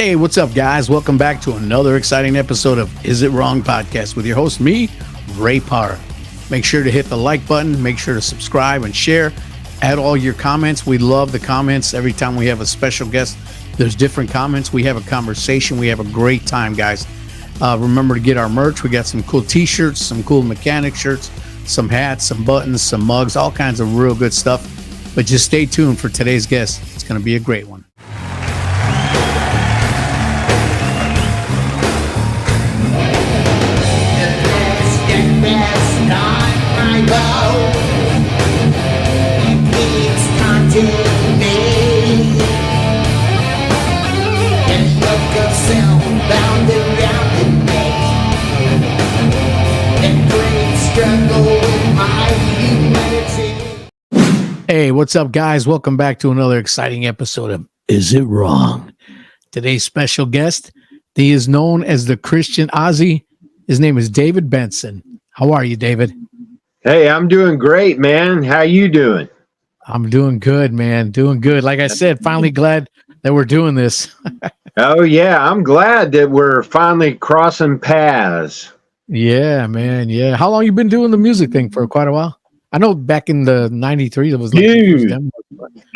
Hey, what's up, guys? Welcome back to another exciting episode of Is It Wrong Podcast with your host, me, Rey Parra. Make sure to hit the like button. Make sure to subscribe and share. Add all your comments. We love the comments. Every time we have a special guest, there's different comments. We have a conversation. We have a great time, guys. Remember to get our merch. We got some cool t-shirts, some cool mechanic shirts, some hats, some buttons, some mugs, all kinds of real good stuff. But just stay tuned for today's guest. It's going to be a great one. Hey, what's up, guys? Welcome back to another exciting episode of Is It Wrong? Today's special guest, he is known as the Christian Ozzy. His name is David Benson. How are you, David? Hey, I'm doing great, man. How you doing? I'm doing good, man. Doing good. Like I said, finally glad that we're doing this. Oh, yeah. I'm glad that we're finally crossing paths. Yeah, man. Yeah. How long you been doing the music thing for? Quite a while? I know back in the 93, it was like Dude,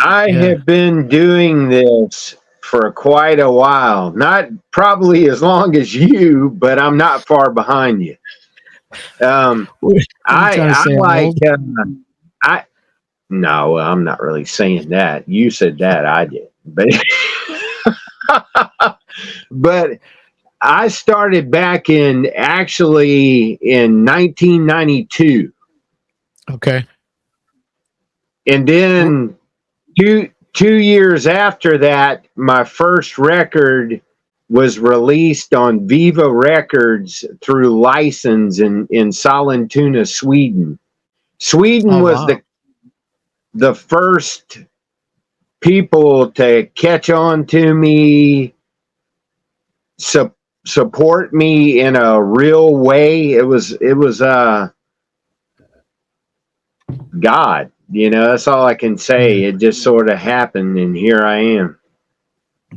I have been doing this for quite a while. Not probably as long as you, but I'm not far behind you. No, I'm not really saying that. You said that, I did. But I started back in 1992. Okay. And then two years after that, my first record was released on Viva Records through license in Sollentuna, Sweden. Sweden was the first people to catch on to me, support me in a real way. It was God, that's all I can say. It just sort of happened, and here I am.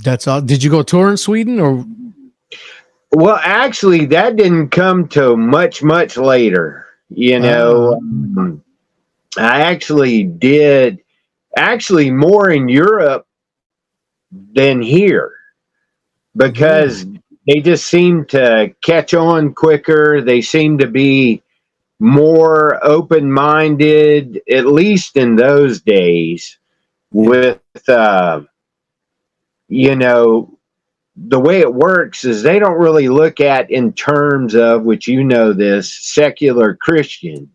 That's all. Did you go tour in Sweden or? Well, actually, that didn't come to much later. I actually did more in Europe than here because they just seemed to catch on quicker. They seemed to be more open-minded, at least in those days, with the way it works is they don't really look at in terms of, which this, secular Christian.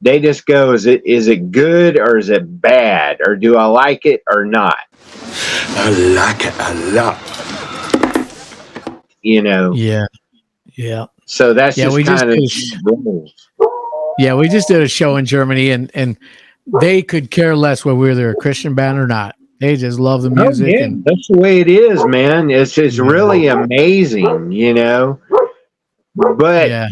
They just go, is it good or is it bad, or do I like it or not? I like it a lot. Yeah. So that's just kind of. Yeah, we just did a show in Germany, and they could care less whether they're a Christian band or not. They just love the music. Oh, yeah, and that's the way it is, man. It's just really amazing, But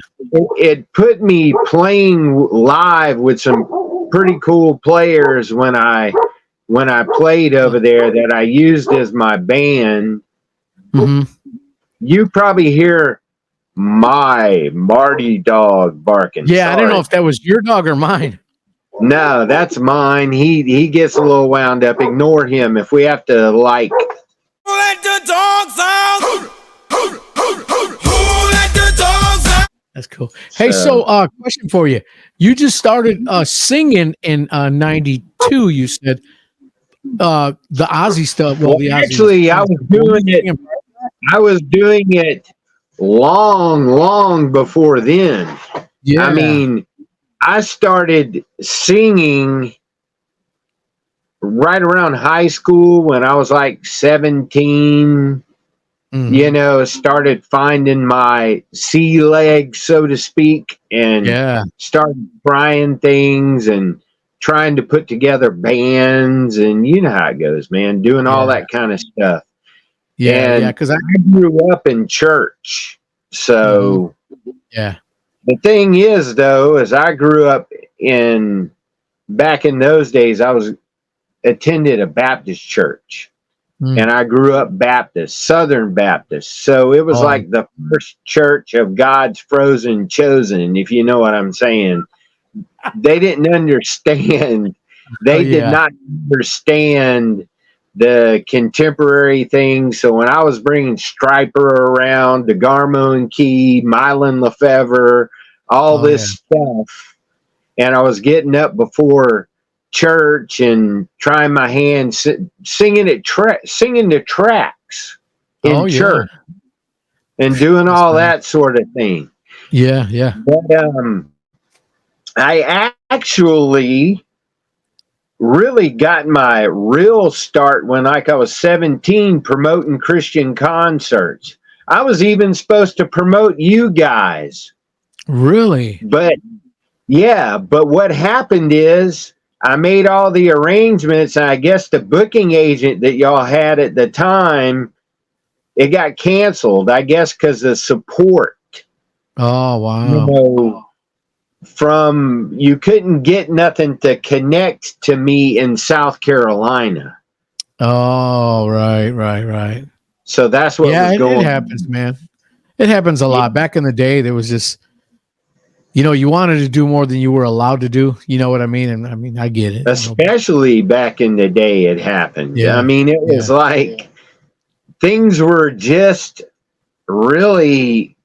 it put me playing live with some pretty cool players when I played over there that I used as my band. Mm-hmm. You probably hear my Marty dog barking. Yeah, Sorry. I don't know if that was your dog or mine. No, that's mine. He gets a little wound up. Ignore him if we have to let the dogs out. Let the dogs out. That's cool. Hey, so question for you. You just started singing in 92, you said. The Ozzy stuff. Well, actually, I was doing it long before then. Yeah. I mean, I started singing right around high school when I was like 17. Mm-hmm. Started finding my sea legs, so to speak, and started trying things and trying to put together bands, and you know how it goes, man, doing all that kind of stuff. Yeah, because I grew up in church. So the thing is, though, is I grew up back in those days, I attended a Baptist church. And I grew up Baptist, Southern Baptist. So it was like the first church of God's frozen chosen, if you know what I'm saying. They didn't understand. They did not understand the contemporary things. So when I was bringing Striper around, DeGarmo and Key, Mylon Lefevre, all this stuff, and I was getting up before church and trying my hand singing the tracks in church and doing all that sort of thing. But I actually really got my real start when I was 17 promoting Christian concerts. I was even supposed to promote you guys. Really? But what happened is I made all the arrangements, and I guess the booking agent that y'all had at the time, it got canceled, I guess, because of support. Oh, wow. You know, you couldn't get nothing to connect to me in South Carolina. Oh, right. So that's what was going on. It happens, man. It happens a lot. Back in the day, there was just, you wanted to do more than you were allowed to do. You know what I mean? And I mean, I get it. Especially back in the day, it happened. Yeah. I mean, it was like things were just really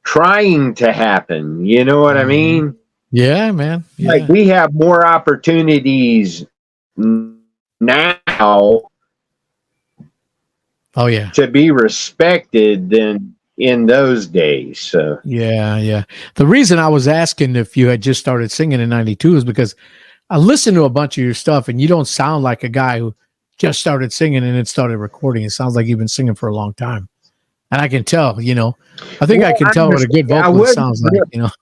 trying to happen. You know what I mean? Yeah, man. Yeah. Like we have more opportunities now. To be respected than in those days. So yeah. The reason I was asking if you had just started singing in 92 is because I listened to a bunch of your stuff and you don't sound like a guy who just started singing and then started recording. It sounds like you've been singing for a long time. And I can tell, I think I can tell what a good vocalist sounds like,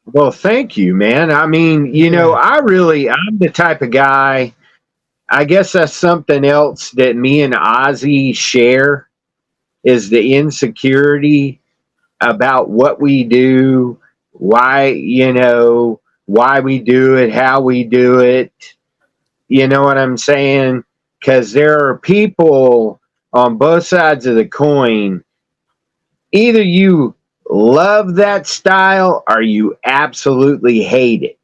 Well, thank you, man. I mean, I'm the type of guy, I guess that's something else that me and Ozzy share, is the insecurity about what we do, why we do it, how we do it. You know what I'm saying? Because there are people on both sides of the coin. Either you love that style or you absolutely hate it.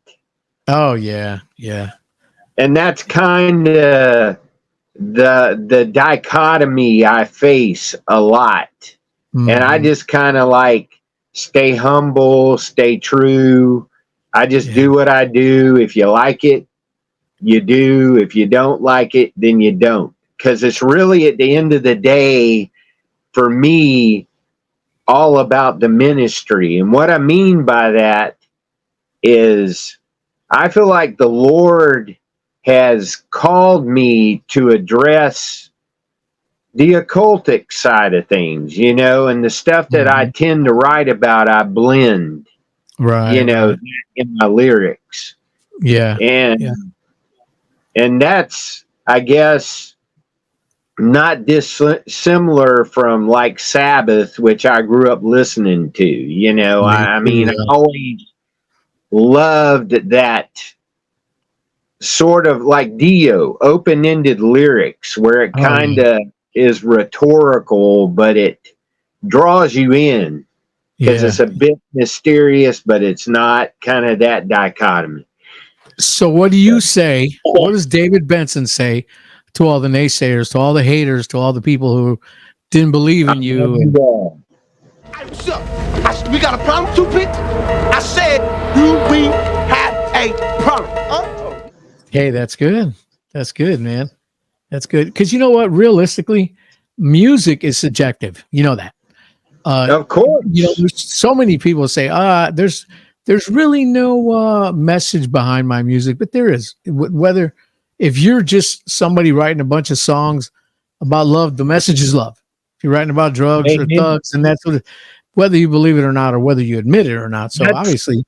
Oh, yeah. And that's kind of the dichotomy I face a lot. And I just kind of like stay humble, stay true. I just do what I do. If you like it, you do. If you don't like it, then you don't. Because it's really, at the end of the day, for me, all about the ministry. And what I mean by that is I feel like the Lord has called me to address the occultic side of things, and the stuff that I tend to write about, I blend, in my lyrics. Yeah. And that's, I guess, not dissimilar from like Sabbath, which I grew up listening to, I mean, I always loved that sort of like Dio, open-ended lyrics where it kind of is rhetorical, but it draws you in because it's a bit mysterious, but it's not, kind of that dichotomy. So what do you say? What does David Benson say to all the naysayers, to all the haters, to all the people who didn't believe in you? We got a problem, stupid? I said, we have a problem. Hey, that's good. That's good, man. That's good. Because you know what? Realistically, music is subjective. You know that. Of course. There's so many people say, there's really no message behind my music, but there is. Whether if you're just somebody writing a bunch of songs about love, the message is love. If you're writing about drugs or thugs, and that's whether you believe it or not, or whether you admit it or not. So obviously,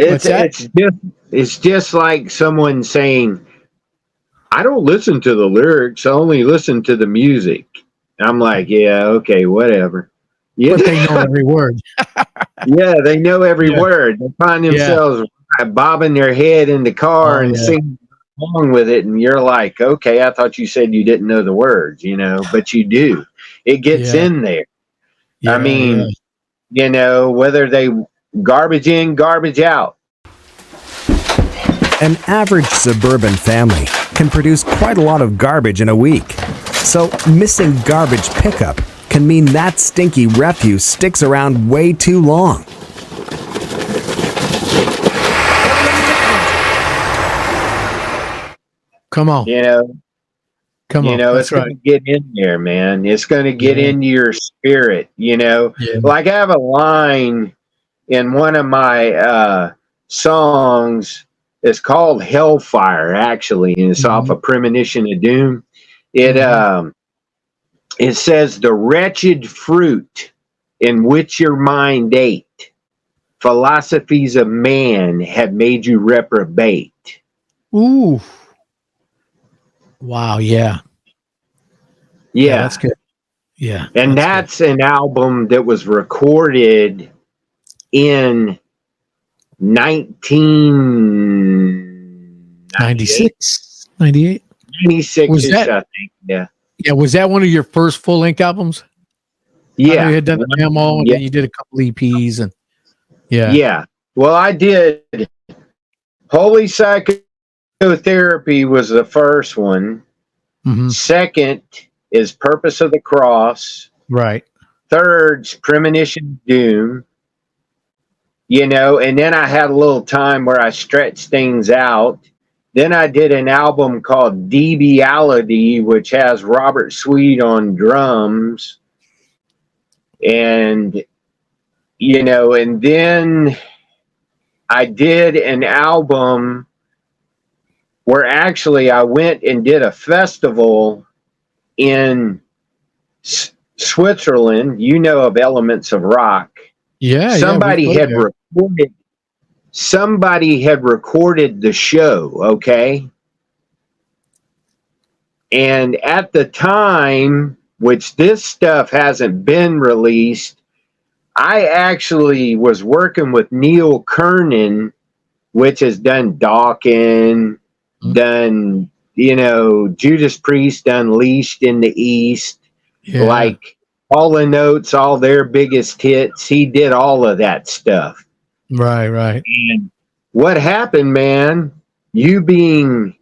it's just like someone saying, I don't listen to the lyrics, I only listen to the music. I'm like, yeah, okay, whatever. But they know every word. Yeah, they know every word. They find themselves bobbing their head in the car and singing along with it, and you're like, okay, I thought you said you didn't know the words, but you do. It gets in there. I mean, whether they garbage in, garbage out. An average suburban family can produce quite a lot of garbage in a week. So missing garbage pickup can mean that stinky refuse sticks around way too long. Come on. Come on. It's going to get in there, man. It's going to get into your spirit, Like I have a line in one of my songs. It's called Hellfire, actually, and it's off of Premonition of Doom. It says, the wretched fruit in which your mind ate, philosophies of man have made you reprobate. Ooh. Wow, yeah, that's good. Yeah. And that's an album that was recorded in 1996, 98. 96 Was that, I think. Yeah. Was that one of your first full-length albums? Yeah. You had done a demo, and then you did a couple EPs, and Yeah. Well, I did. Holy Psychotherapy was the first one. Second is Purpose of the Cross. Right. Third's Premonition of Doom. And then I had a little time where I stretched things out. Then I did an album called Deviality, which has Robert Sweet on drums. And, and then I did an album where actually I went and did a festival in Switzerland, of Elements of Rock. Yeah. Somebody had recorded the show, okay? And at the time, which this stuff hasn't been released, I actually was working with Neil Kernan, which has done Dawkins, done, Judas Priest, Unleashed in the East, like all the Notes, all their biggest hits. He did all of that stuff. Right. And what happened, man, doing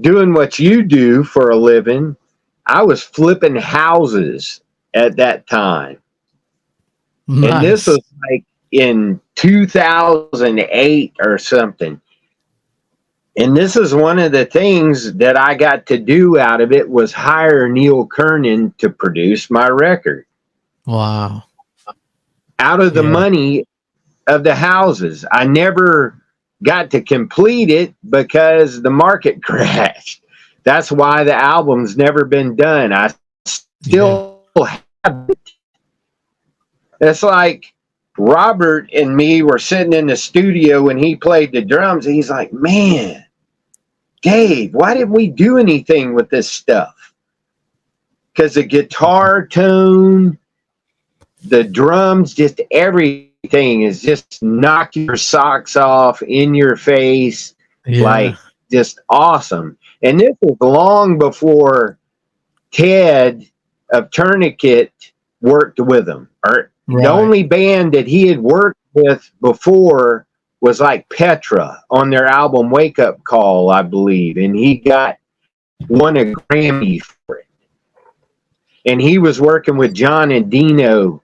what you do for a living, I was flipping houses at that time. Nice. And this was like in 2008 or something. And this is one of the things that I got to do out of it, was hire Neil Kernan to produce my record. Wow. Out of the money of the houses. I never got to complete it because the market crashed. That's why the album's never been done. I still have it. It's like Robert and me were sitting in the studio when he played the drums, and he's like, man, Dave, why didn't we do anything with this stuff? Because the guitar tone, the drums, just everything is just knock your socks off, in your face, like just awesome. And this was long before Ted of Tourniquet worked with him. The only band that he had worked with before was like Petra on their album Wake Up Call, I believe. And he won a Grammy for it. And he was working with John and Dino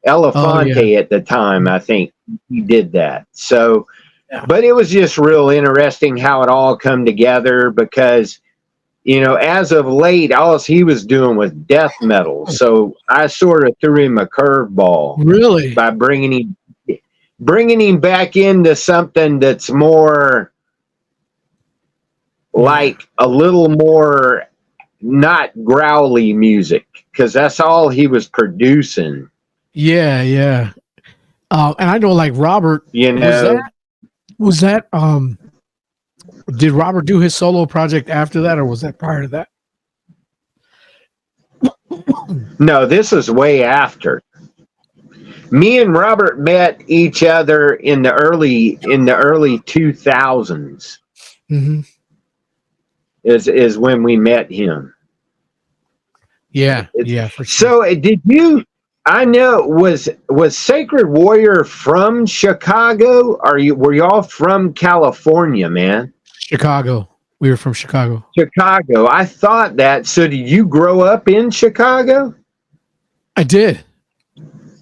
Elefante at the time, I think he did that. So, but it was just real interesting how it all come together, because, as of late, all he was doing was death metal. So I sort of threw him a curveball. Really? By bringing him back into something that's more like a little more not growly music, because that's all he was producing. Yeah. And I know, like, Robert, was that did Robert do his solo project after that, or was that prior to that? No, this is way after. Me and Robert met each other in the early 2000s. is when we met him. Yeah, yeah, for sure. So did you? I know was Sacred Warrior from Chicago? Were y'all from California, man? Chicago. We were from Chicago. Chicago. I thought that. So did you grow up in Chicago? I did.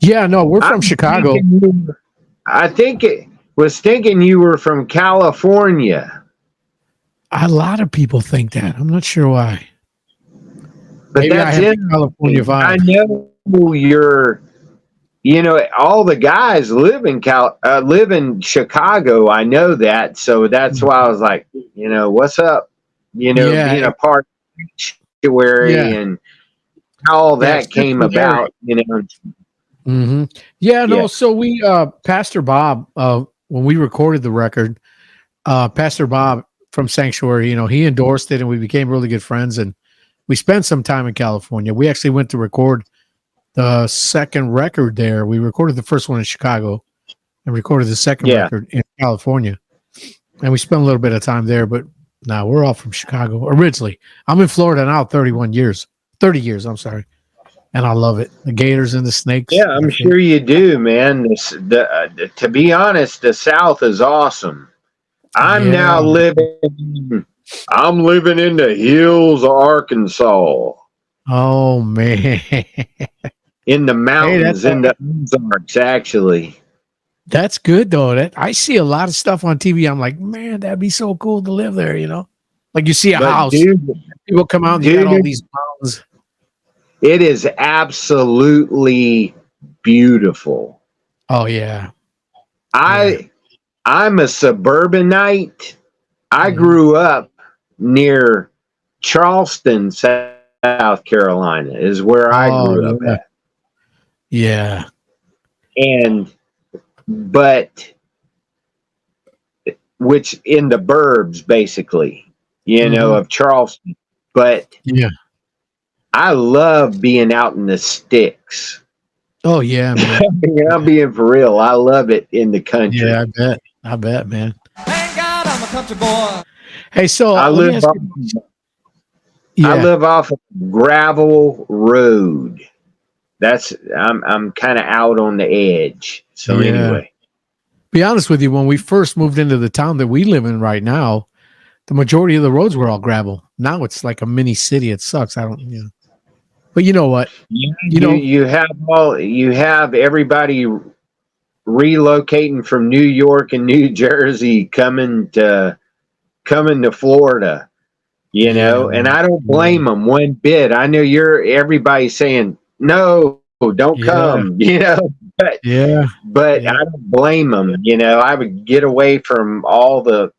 Yeah, no, we're from Chicago. I think it was thinking you were from California. A lot of people think that. I'm not sure why. But maybe that's I have the California vibe. I know you're. You know, all the guys live in Chicago. I know that, so that's why I was like, you know, what's up? You know, being a part of Sanctuary and how all that came about. You know. Mm-hmm. Yeah, no. So we, Pastor Bob, when we recorded the record, Pastor Bob from Sanctuary, you know, he endorsed it, and we became really good friends, and we spent some time in California. We actually went to record the second record there. We recorded the first one in Chicago and recorded the second record in California. And we spent a little bit of time there, but now we're all from Chicago originally. I'm in Florida now 30 years, I'm sorry. And I love it. The Gators and the Snakes. Yeah, I'm sure you do, man. To be honest, the South is awesome. I'm living in the hills of Arkansas. Oh, man. In the mountains, in the Ozarks, actually. That's good, though. I see a lot of stuff on TV. I'm like, man, that'd be so cool to live there, you know? Like you see a house. People come out and you got all these mountains. It is absolutely beautiful. Oh, yeah. I'm a suburbanite. I grew up near Charleston, South Carolina, is where I grew up at. Yeah. But which in the burbs, basically, you know, of Charleston. But I love being out in the sticks. Oh, yeah, man. I'm being for real. I love it in the country. Yeah, I bet, man. Thank God I'm a country boy. Hey, so I live off of gravel road. I'm kind of out on the edge. So anyway, be honest with you, when we first moved into the town that we live in right now, the majority of the roads were all gravel. Now it's like a mini city. It sucks. But you know what? You have everybody relocating from New York and New Jersey coming to Florida. You know, and I don't blame them one bit. I know everybody's saying no, don't come. You know, but I don't blame them. You know, I would get away from all the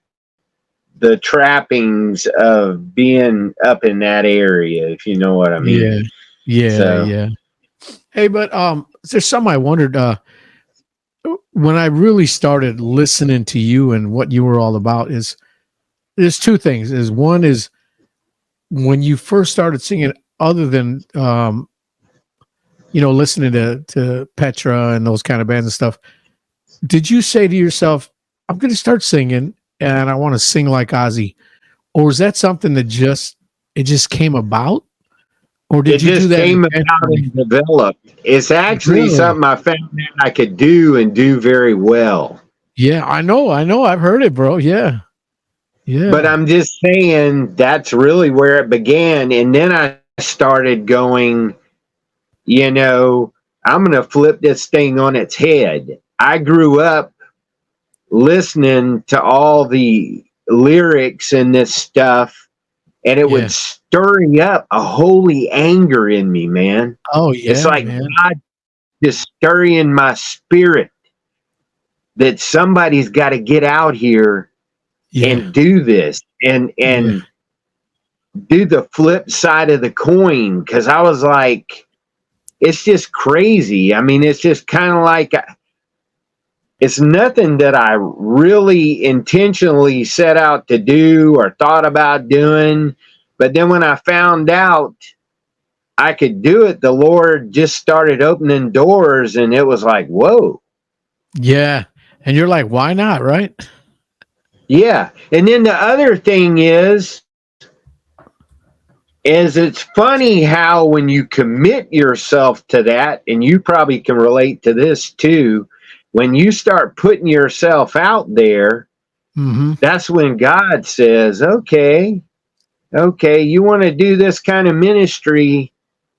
trappings of being up in that area, if you know what I mean. Yeah. Hey, but there's something I wondered. When I really started listening to you and what you were all about, there's two things. One is when you first started singing, other than listening to Petra and those kind of bands and stuff, did you say to yourself, I'm going to start singing and I want to sing like Ozzy? Or is that something that just came about? Or did you do that? It just came about and developed. It's actually something I found out I could do and do very well. Yeah, I know. I've heard it, bro. Yeah. But I'm just saying that's really where it began. And then I started going, you know, I'm going to flip this thing on its head. I grew up listening to all the lyrics and this stuff, and it would stir up a holy anger in me, man. Oh, yeah. It's like God just stirring my spirit that somebody's got to get out here and do this and do the flip side of the coin. Cause I was like, it's just crazy. I mean, it's just kind of like, it's nothing that I really intentionally set out to do or thought about doing. But then when I found out I could do it, the Lord just started opening doors, and it was like, whoa. Yeah. And you're like, why not? Right? Yeah. And then the other thing is, is it's funny how when you commit yourself to that, and you probably can relate to this too, when you start putting yourself out there, that's when God says, okay, you want to do this kind of ministry?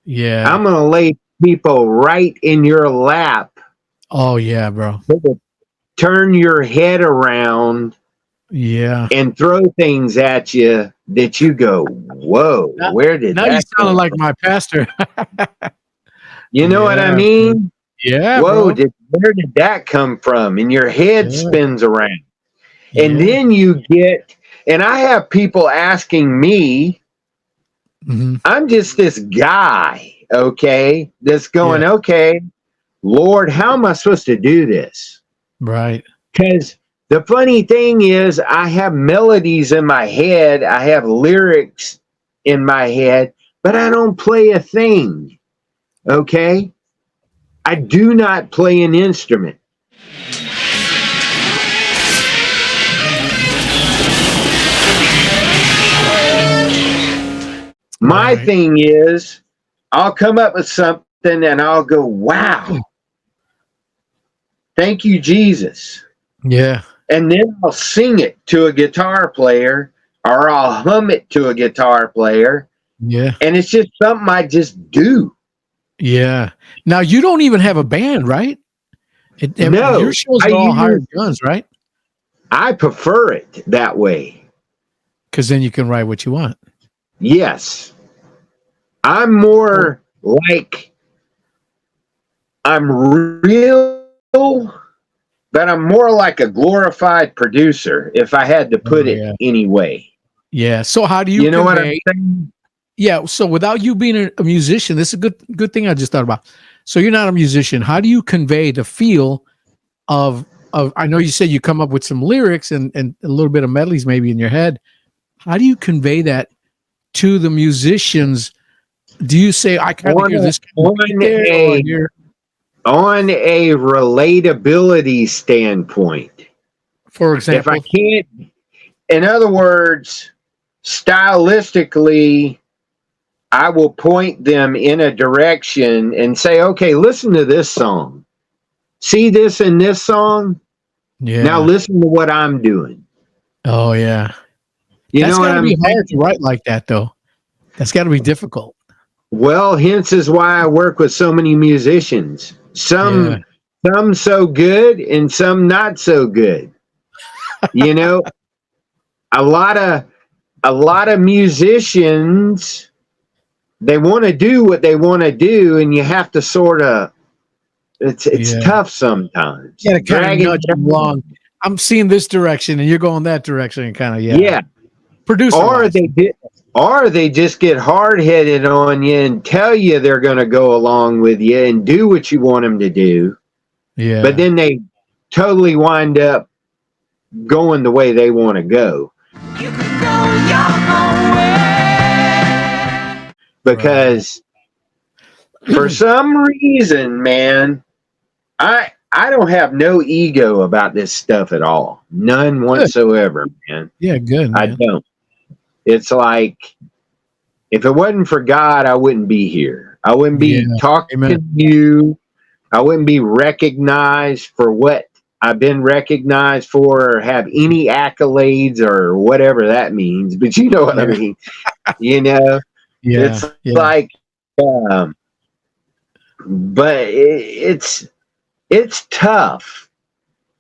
Yeah. I'm going to lay people right in your lap. Oh, yeah, bro. Turn your head around. Yeah. And throw things at you that you go, whoa, where did now that you sound come like from? my pastor. You know what I mean? Yeah, Whoa, bro. where did that come from? And your head spins around. And Yeah. then you get, and I have people asking me, I'm just this guy, okay, that's going, okay, Lord, how am I supposed to do this? Right. Because the funny thing is, I have melodies in my head, I have lyrics in my head, but I don't play a thing. Okay? I do not play an instrument. My thing is, I'll come up with something and I'll go, wow. Thank you, Jesus. Yeah. And then I'll sing it to a guitar player, or I'll hum it to a guitar player. Yeah. And it's just something I just do. Yeah. Now you don't even have a band, right? No. Your shows are all hired guns, right? I prefer it that way. Because then you can write what you want. Yes. I'm more like, I'm real, but I'm more like a glorified producer, if I had to put it anyway. Yeah. So how do you know what I'm saying? Yeah. So without you being a musician, this is a good thing I just thought about. So you're not a musician. How do you convey the feel of I know you said you come up with some lyrics and a little bit of medleys maybe in your head. How do you convey that to the musicians? Do you say, I kind of hear this on a relatability standpoint? For example? If I can't, in other words, stylistically, I will point them in a direction and say, okay, listen to this song. See this in this song? Yeah. Now listen to what I'm doing. Oh, yeah. That's got to be hard to write like that, though. That's got to be difficult. Well, hence is why I work with so many musicians. Some so good and some not so good. You know, a lot of musicians, they want to do what they want to do, and you have to sort of, it's tough sometimes. You got to kind of nudge them along. I'm seeing this direction, and you're going that direction, and kind of producer. Or they just get hard-headed on you and tell you they're going to go along with you and do what you want them to do. Yeah. But then they totally wind up going the way they want to go. You can go your own way. Because for some reason, man, I don't have no ego about this stuff at all. None whatsoever, man. Yeah, good. Man. I don't. It's like, if it wasn't for God, I wouldn't be here. I wouldn't be talking to you. I wouldn't be recognized for what I've been recognized for, or have any accolades or whatever that means. But you know what I mean. You know, it's like, but it's tough,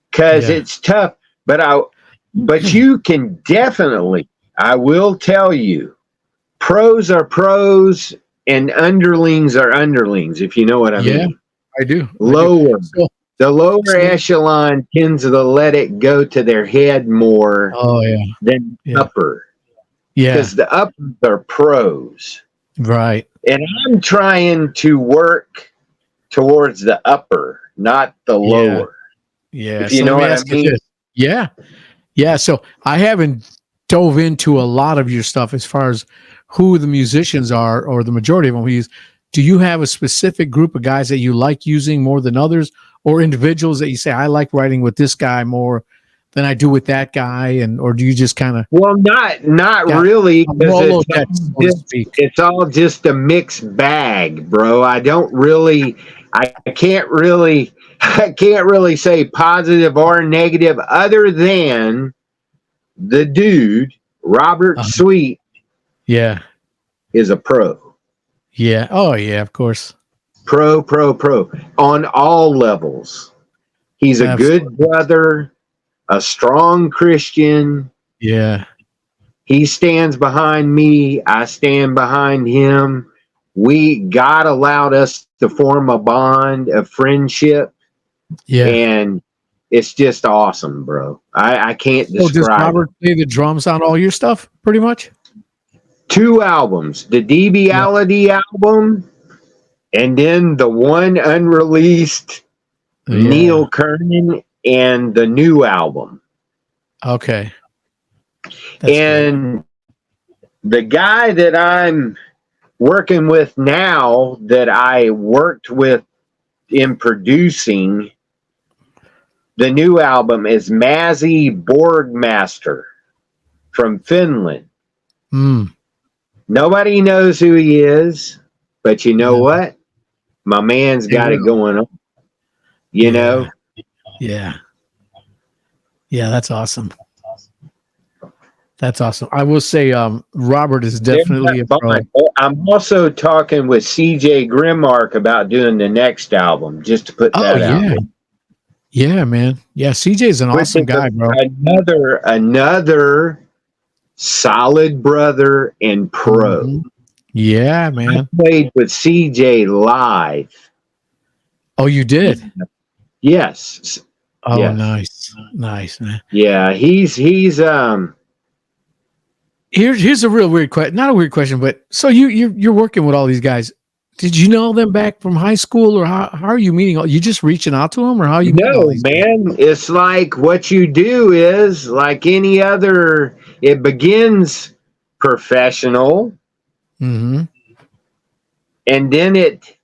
because it's tough. But you can definitely, I will tell you, pros are pros and underlings are underlings, if you know what I mean. I do. The lower echelon tends to let it go to their head more than upper. Yeah. Because the uppers are pros. Right. And I'm trying to work towards the upper, not the lower. Yeah. If you know what I mean. Yeah. Yeah. So I haven't dove into a lot of your stuff as far as who the musicians are, or the majority of them who use. Do you have a specific group of guys that you like using more than others, or individuals that you say, I like writing with this guy more than I do with that guy, or do you just kind of? Well, not really, because it's all just a mixed bag, bro. I can't really say positive or negative, other than the dude Robert Sweet. Yeah, is a pro. Yeah. Oh, yeah. Of course. Pro on all levels. He's a good brother, a strong Christian. Yeah. He stands behind me. I stand behind him. God allowed us to form a bond of friendship. Yeah. And it's just awesome, bro. I can't describe. Does Robert play the drums on all your stuff, pretty much? 2 albums. The Deviality album, and then the one unreleased Neil Kernan and the new album. Okay. And the guy that I'm working with now, that I worked with in producing the new album, is Mazzy Borgmaster from Finland. Nobody knows who he is, but you know what? My man's got it going on. You know? Yeah. Yeah, that's awesome. That's awesome. I will say Robert is definitely a pro. I'm also talking with CJ Grimmark about doing the next album, just to put that out there. Yeah, man. Yeah, CJ's an awesome guy, bro. Another solid brother and pro. Yeah, man. I played with CJ live. Oh, you did? Yes. Oh, yes. Nice, man. Yeah, he's Here's a real weird question. Not a weird question, but so you're working with all these guys. Did you know them back from high school, or how are you meeting? You just reaching out to them, or how are you? No, man. Guys? It's like what you do is like any other. It begins professional, and then it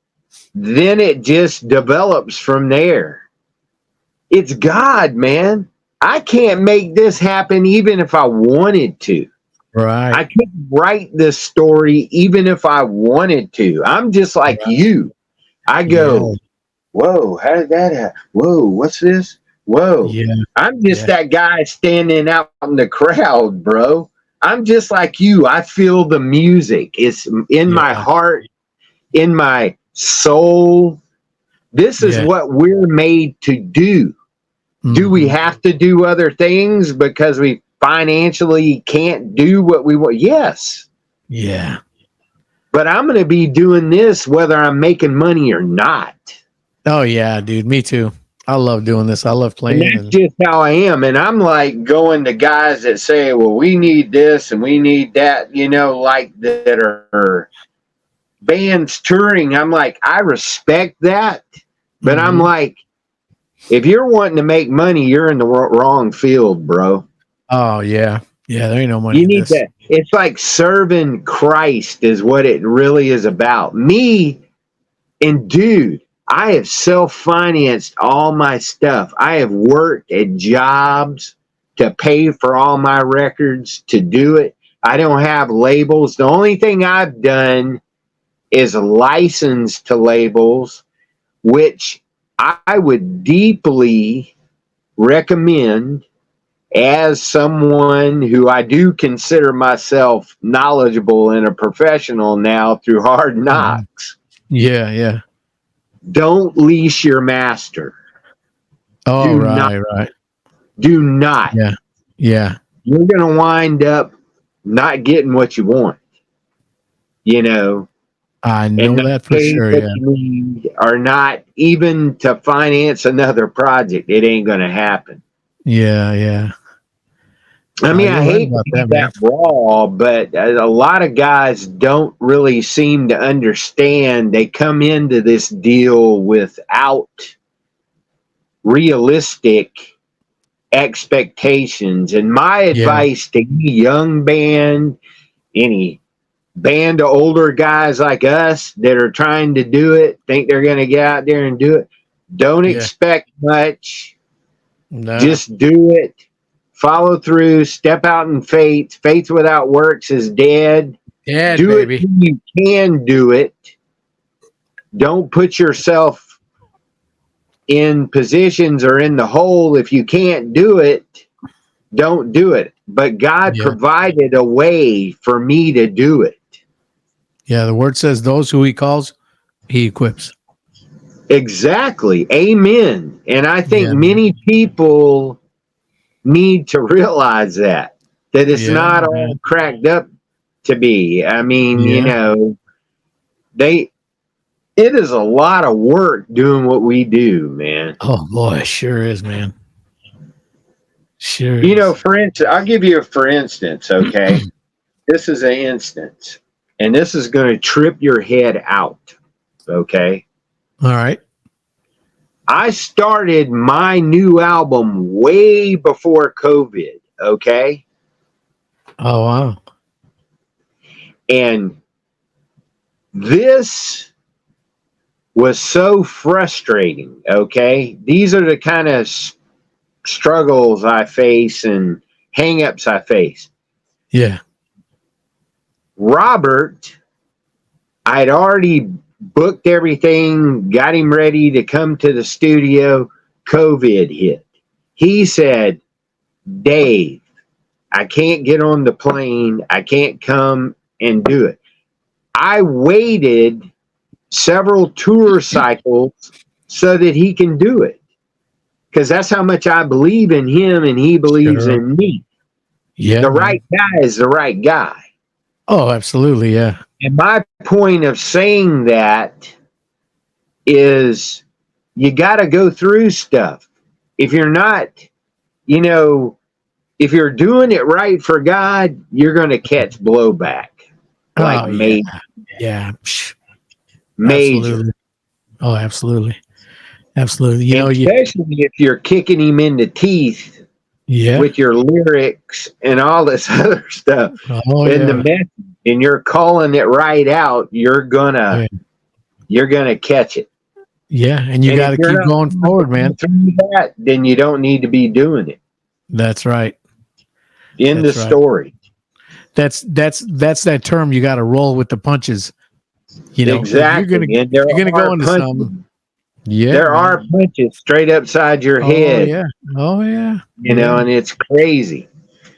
just develops from there. It's God, man. I can't make this happen even if I wanted to. Right. I couldn't write this story even if I wanted to. I'm just like you. I go, whoa, how did that happen? Whoa, what's this? Whoa. Yeah. I'm just that guy standing out in the crowd, bro. I'm just like you. I feel the music. It's in my heart, in my soul. This is what we're made to do. Do we have to do other things because we financially can't do what we want? Yes. Yeah. But I'm going to be doing this whether I'm making money or not. Oh, yeah, dude. Me too. I love doing this. I love playing. And that's just how I am. And I'm like going to guys that say, well, we need this and we need that, you know, like that are bands touring. I'm like, I respect that. But I'm like, if you're wanting to make money, you're in the wrong field, bro. Oh, yeah. Yeah, there ain't no money. You need that. It's like serving Christ is what it really is about. Me, and dude, I have self-financed all my stuff. I have worked at jobs to pay for all my records, to do it. I don't have labels. The only thing I've done is license to labels, which I would deeply recommend as someone who I do consider myself knowledgeable and a professional now through Hard Knocks. Yeah, yeah. Don't leash your master. Oh, right. Do not. Yeah, yeah. You're going to wind up not getting what you want. You know. I know that for sure, yeah. Or not even to finance another project. It ain't going to happen. Yeah, yeah. I mean, I hate to be that raw, but a lot of guys don't really seem to understand. They come into this deal without realistic expectations. And my advice to any young band, any band of older guys like us that are trying to do it, think they're going to get out there and do it, don't expect much. No. Just do it. follow through, step out in faith. Faith without works is dead. Dead, Do baby. it when you can do it. Don't put yourself in positions or in the hole. If you can't do it, don't do it. But God provided a way for me to do it. Yeah, the word says those who he calls, he equips. Exactly. Amen. And I think many people need to realize that it's not all cracked up to be. I mean, you know, it is a lot of work doing what we do, man. Oh boy, sure is, man. Sure. You know, for instance, I'll give you a for instance, okay? This is an instance, and this is going to trip your head out, okay? All right. I started my new album way before COVID, okay? Oh, wow. And this was so frustrating, okay? These are the kind of struggles I face and hang-ups I face. Yeah. Robert, I'd already booked everything, got him ready to come to the studio. COVID hit. He said, Dave, I can't get on the plane. I can't come and do it. I waited several tour cycles so that he can do it. Because that's how much I believe in him and he believes in me. Yeah. The right guy is the right guy. Oh, absolutely. Yeah. And my point of saying that is you got to go through stuff. If you're not, you know, if you're doing it right for God, you're going to catch blowback. Like major. Yeah. Major. Absolutely. Oh, absolutely. Absolutely. You know, especially if you're kicking him in the teeth with your lyrics and all this other stuff. The message, and you're calling it right out, you're gonna catch it. Yeah, and you got to keep going forward, man. Through that, then you don't need to be doing it. That's right. In the story. That's that term. You got to roll with the punches. You know, exactly. You're gonna go into some. Yeah, there are punches straight upside your head. Oh yeah. You know, and it's crazy.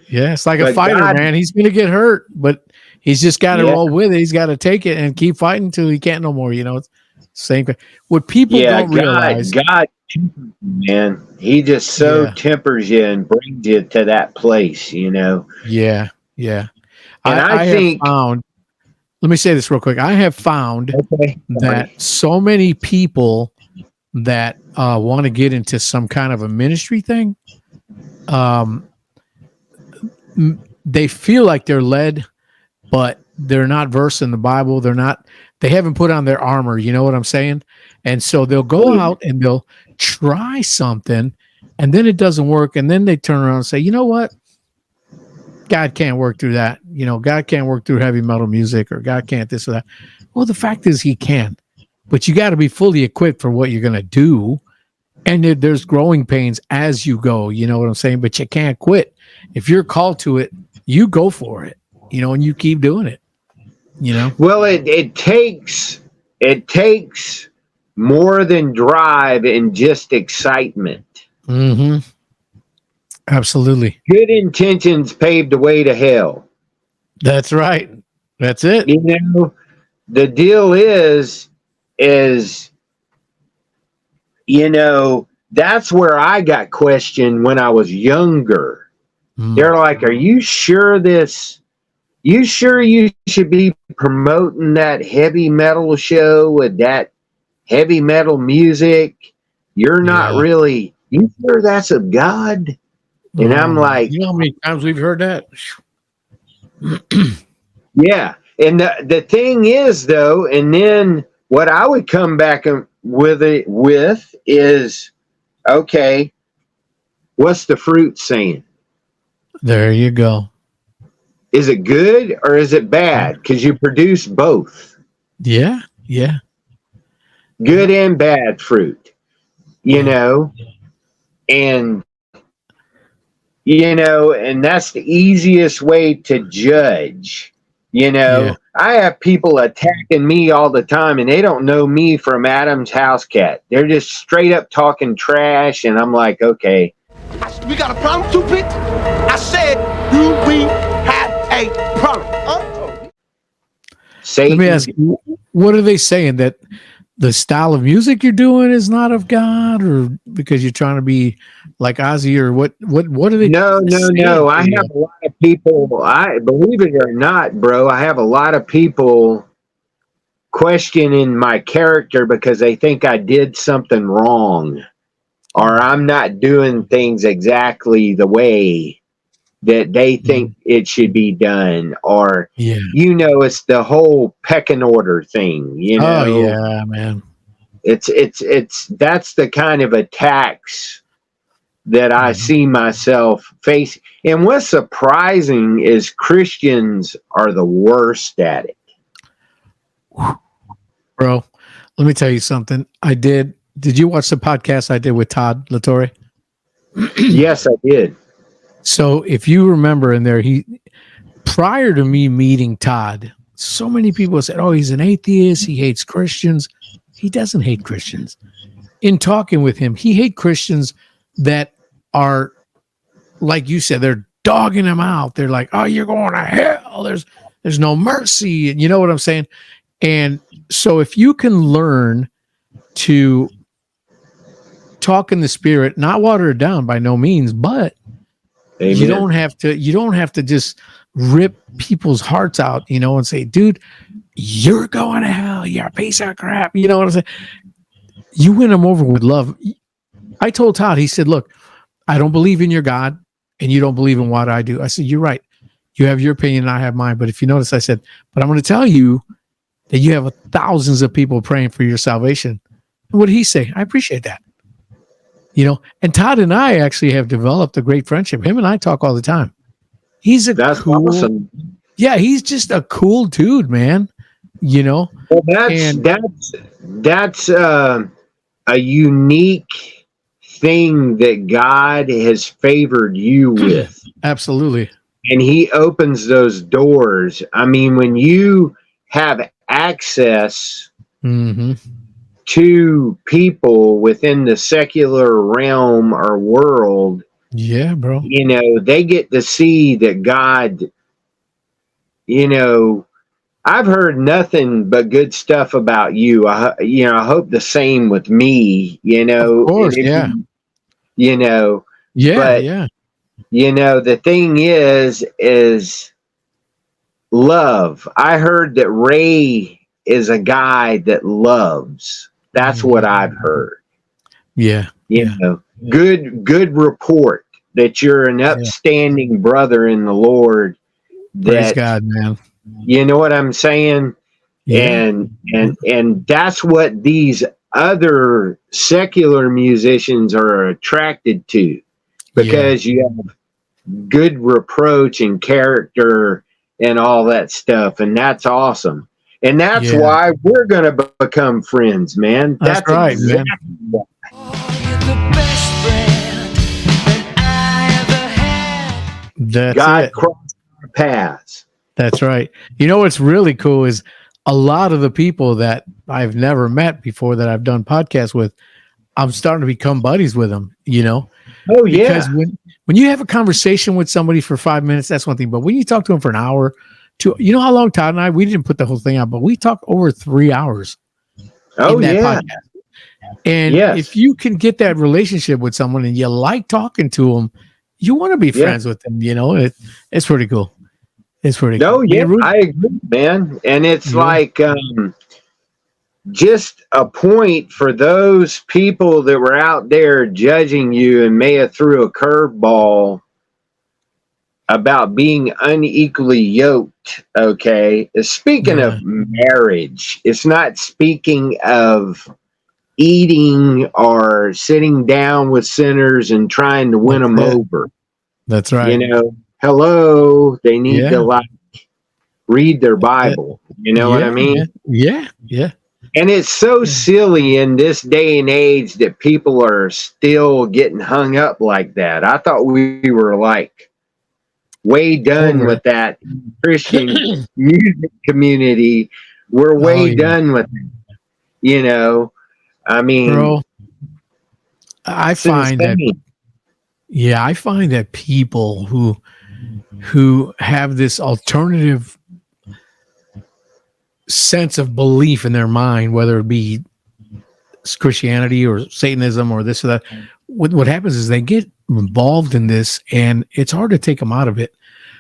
Yeah, it's like a fighter, man. He's gonna get hurt, but he's just got to roll with it. He's got to take it and keep fighting until he can't no more. You know, it's same. What people don't realize, God, man, he just tempers you and brings you to that place. You know. Yeah. And I think. Let me say this real quick. I have found that so many people that want to get into some kind of a ministry thing, they feel like they're led, but they're not versed in the Bible. They haven't put on their armor. You know what I'm saying? And so they'll go out and they'll try something, and then it doesn't work. And then they turn around and say, you know what? God can't work through that. You know, God can't work through heavy metal music, or God can't this or that. Well, the fact is he can, but you got to be fully equipped for what you're going to do. And there's growing pains as you go, you know what I'm saying? But you can't quit. If you're called to it, you go for it, you know, and you keep doing it, you know? Well, it takes more than drive and just excitement. Mm-hmm. Absolutely. Good intentions pave the way to hell. That's right. That's it. You know, the deal is, you know, that's where I got questioned when I was younger. They're like, are you sure you should be promoting that heavy metal show with that heavy metal music? You're not really, you sure that's of God? And I'm like, you know how many times we've heard that? yeah. And the thing is, though, and then what I would come back with is, okay, what's the fruit saying? There you go. Is it good or is it bad? Because you produce both. Yeah. Good and bad fruit, you know? And and that's the easiest way to judge. I have people attacking me all the time, and they don't know me from Adam's house cat. They're just straight up talking trash, and I'm like, okay. We got a problem, stupid? I said, do we have a problem? Satan. Let me ask you, what are they saying? That the style of music you're doing is not of God, or because you're trying to be like Ozzy, or what are they? No. I have a lot of people, I believe it or not, bro, I have a lot of people questioning my character because they think I did something wrong, or I'm not doing things exactly the way that they think it should be done, or it's the whole pecking order thing. Oh yeah, man. It's that's the kind of attacks that I see myself facing. And what's surprising is Christians are the worst at it. Bro, let me tell you something. Did you watch the podcast I did with Todd LaTorre? Yes, I did. So if you remember in there, prior to me meeting Todd, so many people said, oh, he's an atheist. He hates Christians. He doesn't hate Christians. In talking with him, he hates Christians that are, like you said, they're dogging him out. They're like, oh, you're going to hell. There's no mercy. And you know what I'm saying? And so if you can learn to talk in the spirit, not water it down by no means, but Amen. you don't have to just rip people's hearts out, and say, dude, you're going to hell. You're a piece of crap. You know what I'm saying? You win them over with love. I told Todd, he said, look, I don't believe in your God and you don't believe in what I do. I said, you're right. You have your opinion and I have mine. But if you notice, I said, but I'm going to tell you that you have thousands of people praying for your salvation. And what did he say? I appreciate that. And Todd and I actually have developed a great friendship. Him and I talk all the time. That's cool. Awesome. Yeah, he's just a cool dude, man. Well, that's a unique thing that God has favored you with. Absolutely. And he opens those doors. I mean, when you have access to people within the secular realm or world, yeah, bro, they get to see that God, I've heard nothing but good stuff about you. I hope the same with me, Of course, yeah. The thing is love. I heard that Rey is a guy that loves. That's what I've heard. Yeah. Good report that you're an upstanding brother in the Lord. Praise God, man. You know what I'm saying? Yeah. And that's what these other secular musicians are attracted to, because you have good reproach and character and all that stuff, and that's awesome. And that's why we're going to become friends, man. That's right, exactly man. That's God crossed our paths. That's right. What's really cool is a lot of the people that I've never met before that I've done podcasts with, I'm starting to become buddies with them, Oh, yeah. Because when you have a conversation with somebody for 5 minutes, that's one thing. But when you talk to them for an hour, you know how long Todd and I, we didn't put the whole thing out, but we talked over 3 hours. Oh, yeah. Podcast. And if you can get that relationship with someone and you like talking to them, you want to be friends with them, it's pretty cool. It's pretty cool. Oh, yeah, I agree, man. And it's like just a point for those people that were out there judging you and may have threw a curveball about being unequally yoked. Okay. Speaking of marriage, it's not speaking of eating or sitting down with sinners and trying to win them over. That's right. Hello, they need to read their Bible. You know what I mean? Yeah. And it's so silly in this day and age that people are still getting hung up like that. I thought we were like way done with that Christian music community. We're way done with it. You know, I mean, bro, I find that, I find that people who have this alternative sense of belief in their mind, whether it be Christianity or Satanism or this or that, what happens is they get involved in this and it's hard to take them out of it.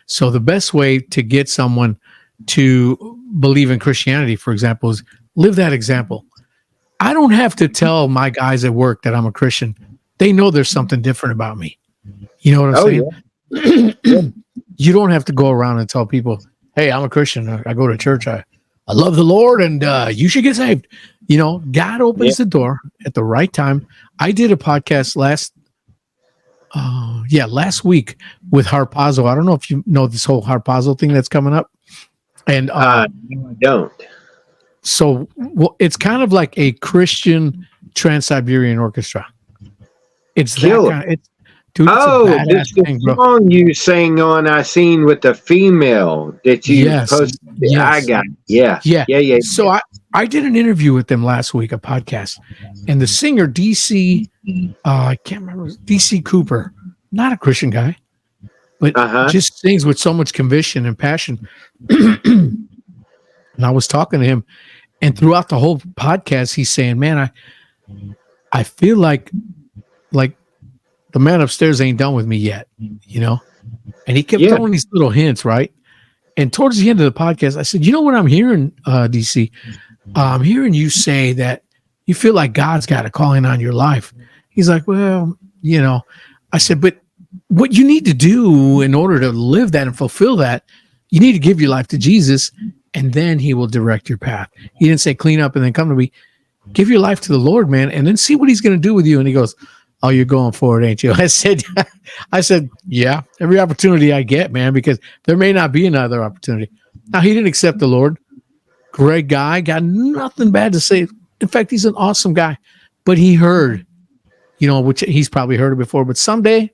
So the best way to get someone to believe in Christianity, for example, is live that example. I don't have to tell my guys at work that I'm a Christian. They know there's something different about me. You know what I'm saying? Yeah. You don't have to go around and tell people, hey, I'm a Christian. I go to church. I love the Lord and you should get saved. You know, God opens the door at the right time. I did a podcast last week with Harpazo. I don't know if you know this whole Harpazo thing that's coming up. And no, I don't. So it's kind of like a Christian Trans-Siberian Orchestra. It's that kind of, this is the song you sang on I Seen with the female that you posted. Yes. I got it. Yeah. So I did an interview with them last week, a podcast, and the singer DC, I can't remember, DC Cooper, not a Christian guy, but just sings with so much conviction and passion. And I was talking to him, and throughout the whole podcast, he's saying, "Man, I feel like the man upstairs ain't done with me yet," you know. And he kept throwing these little hints, right? And towards the end of the podcast, I said, "You know what I'm hearing, DC? I'm hearing you say that you feel like God's got a calling on your life." He's like, "Well, you know," I said, "But what you need to do in order to live that and fulfill that, you need to give your life to Jesus, and then He will direct your path." He didn't say clean up and then come to me. Give your life to the Lord, man, and then see what He's going to do with you. And he goes, "Oh, you're going for it, ain't you?" I said, "Yeah, every opportunity I get, man, because there may not be another opportunity." Now, he didn't accept the Lord. Great guy, got nothing bad to say. In fact, he's an awesome guy. But he heard, you know, which he's probably heard it before. But someday,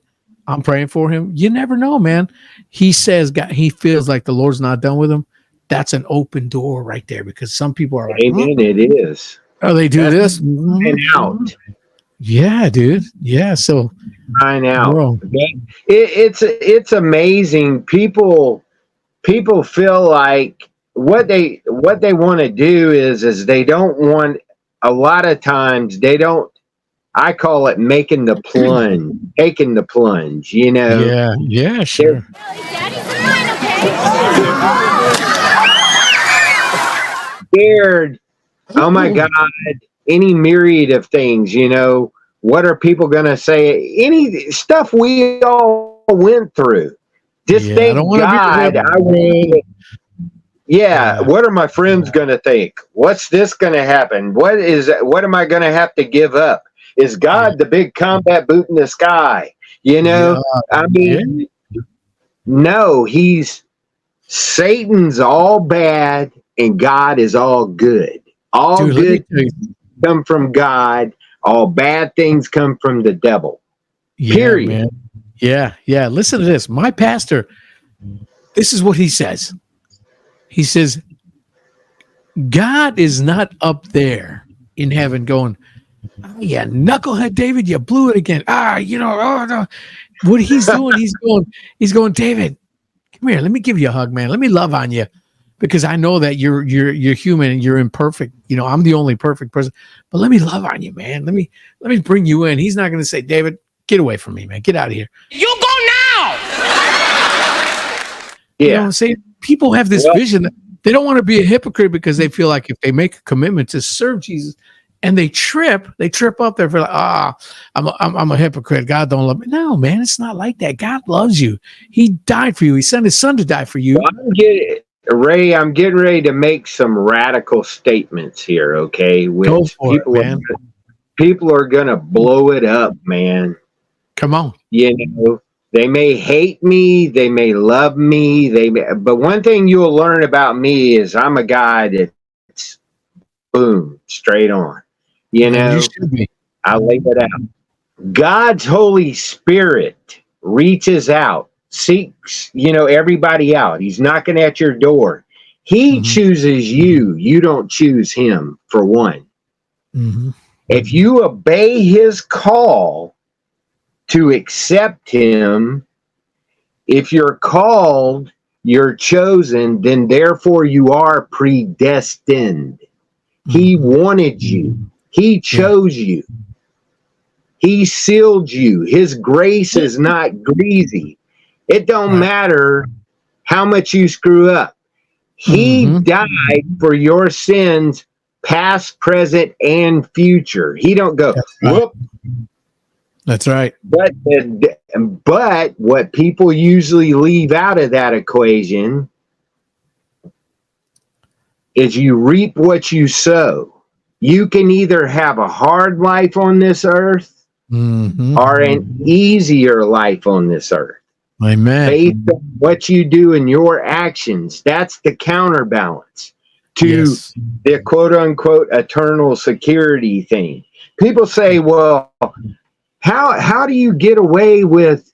I'm praying for him. You never know, man. He says he feels like the Lord's not done with him. That's an open door right there, because some people are like, "Amen, it is." Oh, they do this and out. Yeah, dude. Yeah, so I know. It's amazing. People feel like what they want to do is they don't want, a lot of times they don't, I call it making the plunge, taking the plunge, you know. Yeah, sure. Scared. Oh my God. Any myriad of things, you know. What are people going to say? Any stuff we all went through. Just thank God I went. What are my friends going to think? What's this going to happen? What am I going to have to give up? Is God the big combat boot in the sky? You know, I mean, no, Satan's all bad and God is all good. All good things come from God. All bad things come from the devil. Period. Man. Yeah. Listen to this. My pastor, this is what he says. He says, God is not up there in heaven going, "Oh, yeah, knucklehead David, you blew it again." No. What he's doing, he's going, "David, come here. Let me give you a hug, man. Let me love on you. Because I know that you're human and you're imperfect. You know, I'm the only perfect person. But let me love on you, man. Let me bring you in." He's not going to say, "David, get away from me, man. Get out of here. You go now." You know what I'm saying? People have this vision that they don't want to be a hypocrite because they feel like if they make a commitment to serve Jesus and they trip up there for like, I'm a hypocrite. God don't love me. No, man, it's not like that. God loves you. He died for you. He sent His Son to die for you. Ray, I'm getting ready to make some radical statements here, okay? Which people are going to blow it up, man. Come on. You know, they may hate me, they may love me, but one thing you'll learn about me is I'm a guy that's boom, straight on. You know, you should be. I lay it out. God's Holy Spirit reaches out, seeks, everybody out. He's knocking at your door. He chooses you. You don't choose him, for one. If you obey his call to accept him, if you're called, you're chosen, then therefore you are predestined. He wanted you. He chose you. He sealed you. His grace is not greasy. It don't matter how much you screw up. He died for your sins, past, present, and future. He don't go, whoop. That's right. But what people usually leave out of that equation is you reap what you sow. You can either have a hard life on this earth or an easier life on this earth. Amen. Based on what you do in your actions. That's the counterbalance to the quote unquote eternal security thing. People say, well, how do you get away with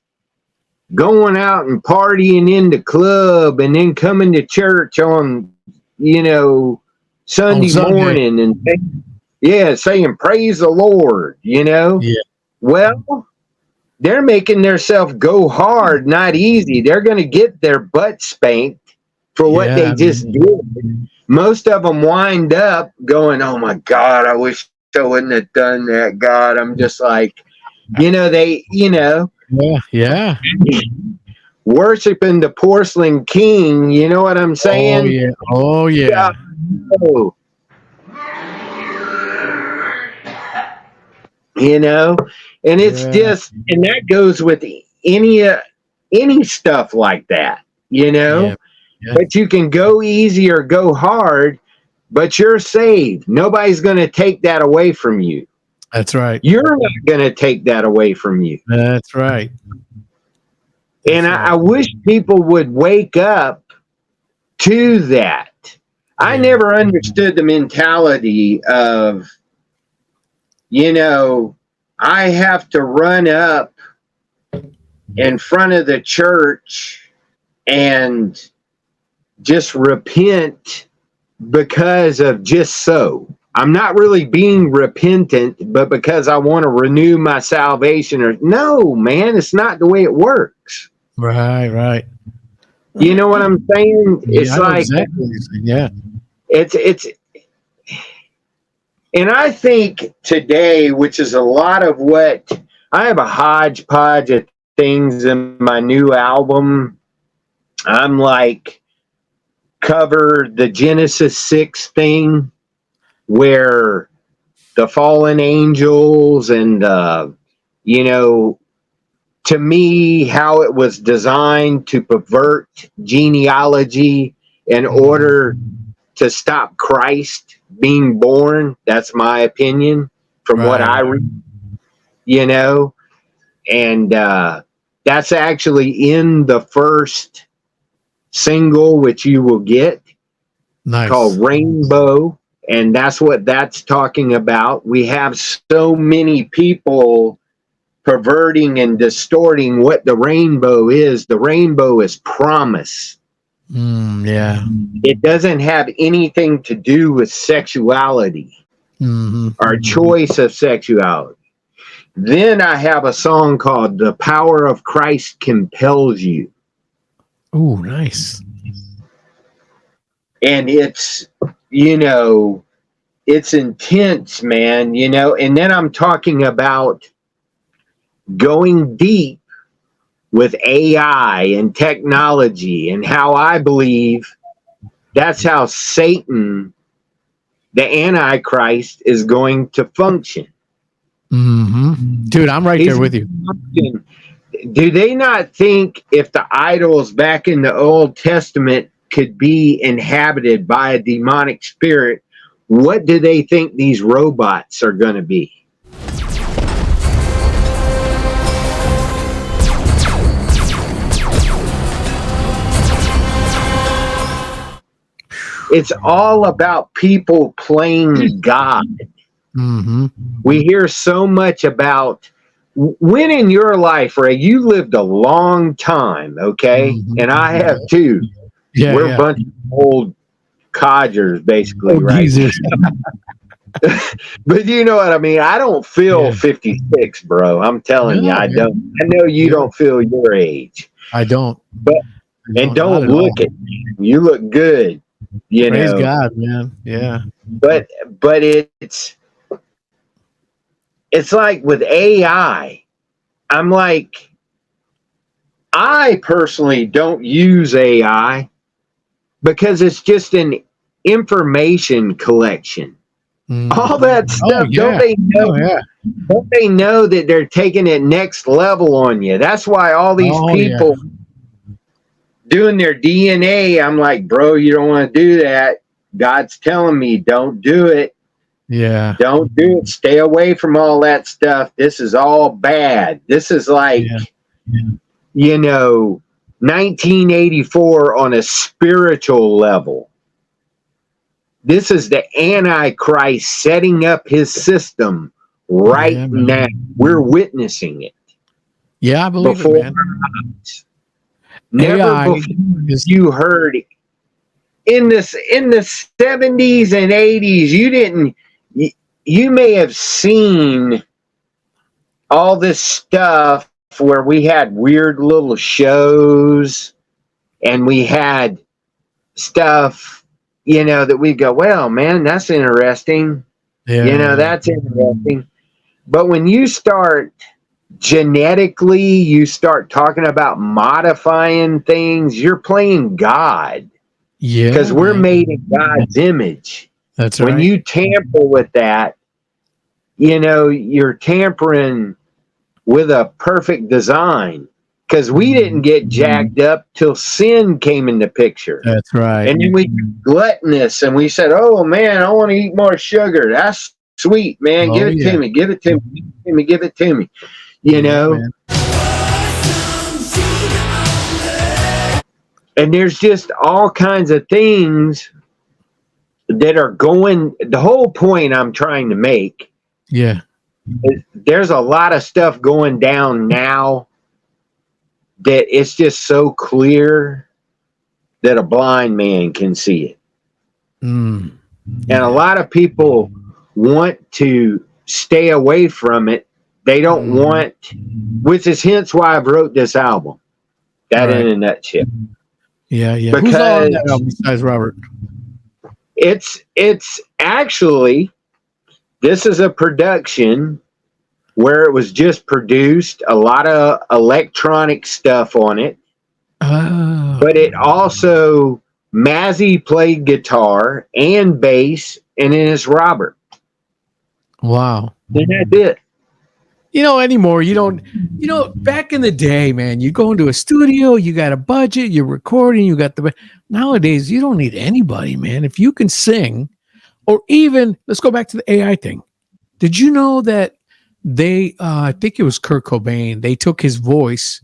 going out and partying in the club and then coming to church on, Sunday morning and saying praise the Lord, Yeah. Well, they're making themselves go hard, not easy. They're going to get their butt spanked for what they just did. Most of them wind up going, oh my God, I wish I wouldn't have done that. God, I'm just like, worshiping the porcelain king. You know what I'm saying? Oh yeah. Oh. And it's just, and that goes with any stuff like that, but you can go easy or go hard, but you're saved. Nobody's going to take that away from you. That's right. You're not going to take that away from you. That's right. And I wish people would wake up to that. I never understood the mentality of, I have to run up in front of the church and just repent because of just so. I'm not really being repentant, but because I want to renew my salvation. No, man, it's not the way it works. Right. You know what I'm saying? It's like, exactly. It's and I think today, which is a lot of what I have a hodgepodge of things in my new album. I'm like covered the Genesis 6 thing where the fallen angels and, to me, how it was designed to pervert genealogy in order to stop Christ being born. That's my opinion from what I read, and that's actually in the first single, which you will get, called Rainbow. And that's what that's talking about. We have so many people perverting and distorting what the rainbow is. The rainbow is promise. It doesn't have anything to do with sexuality or choice of sexuality. Then I have a song called The Power of Christ Compels You. Oh, nice. And it's, it's intense, man, and then I'm talking about going deep with AI and technology and how I believe that's how Satan, the Antichrist, is going to function. Dude, I'm right there with you. Do they not think if the idols back in the Old Testament could be inhabited by a demonic spirit, what do they think these robots are going to be? It's all about people playing God. Mm-hmm. We hear so much about when in your life, Ray, you lived a long time, okay? Mm-hmm. And I have too. Yeah, We're a bunch of old codgers, basically, right? geezers. But you know what I mean? I don't feel 56, bro. I'm telling you, No, I man. don't. I know you don't feel your age. I don't. But and don't not at look all. at me. You look good, you Praise know. God, man. Yeah. But it's like with AI, I'm like, I personally don't use AI because it's just an information collection. All that stuff, don't they know? Oh, yeah. Don't they know that they're taking it next level on you? That's why all these people doing their DNA, I'm like, bro, you don't want to do that. God's telling me, don't do it. Yeah. Don't do it. Stay away from all that stuff. This is all bad. This is like, you know, 1984 on a spiritual level. This is the Antichrist setting up his system right now. We're witnessing it. Yeah, I believe before it, man. Never AI before you heard it. In the 70s and 80s, you may have seen all this stuff where we had weird little shows and we had stuff, you know, that we go, well, man, that's interesting. That's interesting. But when you start genetically, you start talking about modifying things, you're playing God. Yeah. Because we're made in God's image. That's right. When you tamper with that, you know, you're tampering with a perfect design. Because we didn't get jacked up till sin came in the picture. That's right. And then we got gluttonous and we said, oh man, I want to eat more sugar. That's sweet, man. Give it to me. Give it to me. Give it to me. You know? Man. And there's just all kinds of things that are going. The whole point I'm trying to make. Yeah. There's a lot of stuff going down now that it's just so clear that a blind man can see it. And a lot of people want to stay away from it. They don't want, which is hence why I wrote this album. That in a nutshell. Yeah, yeah. Because who's all on that album besides Robert? It's actually, this is a production where it was just produced, a lot of electronic stuff on it. But it also, Mazzy played guitar and bass, and then it's Robert. Wow. And that's it. You know, anymore, you don't, you know, back in the day, man, you go into a studio, you got a budget, you're recording, you got the, nowadays, you don't need anybody, man. If you can sing, or even, let's go back to the AI thing. Did you know that they, I think it was Kurt Cobain, they took his voice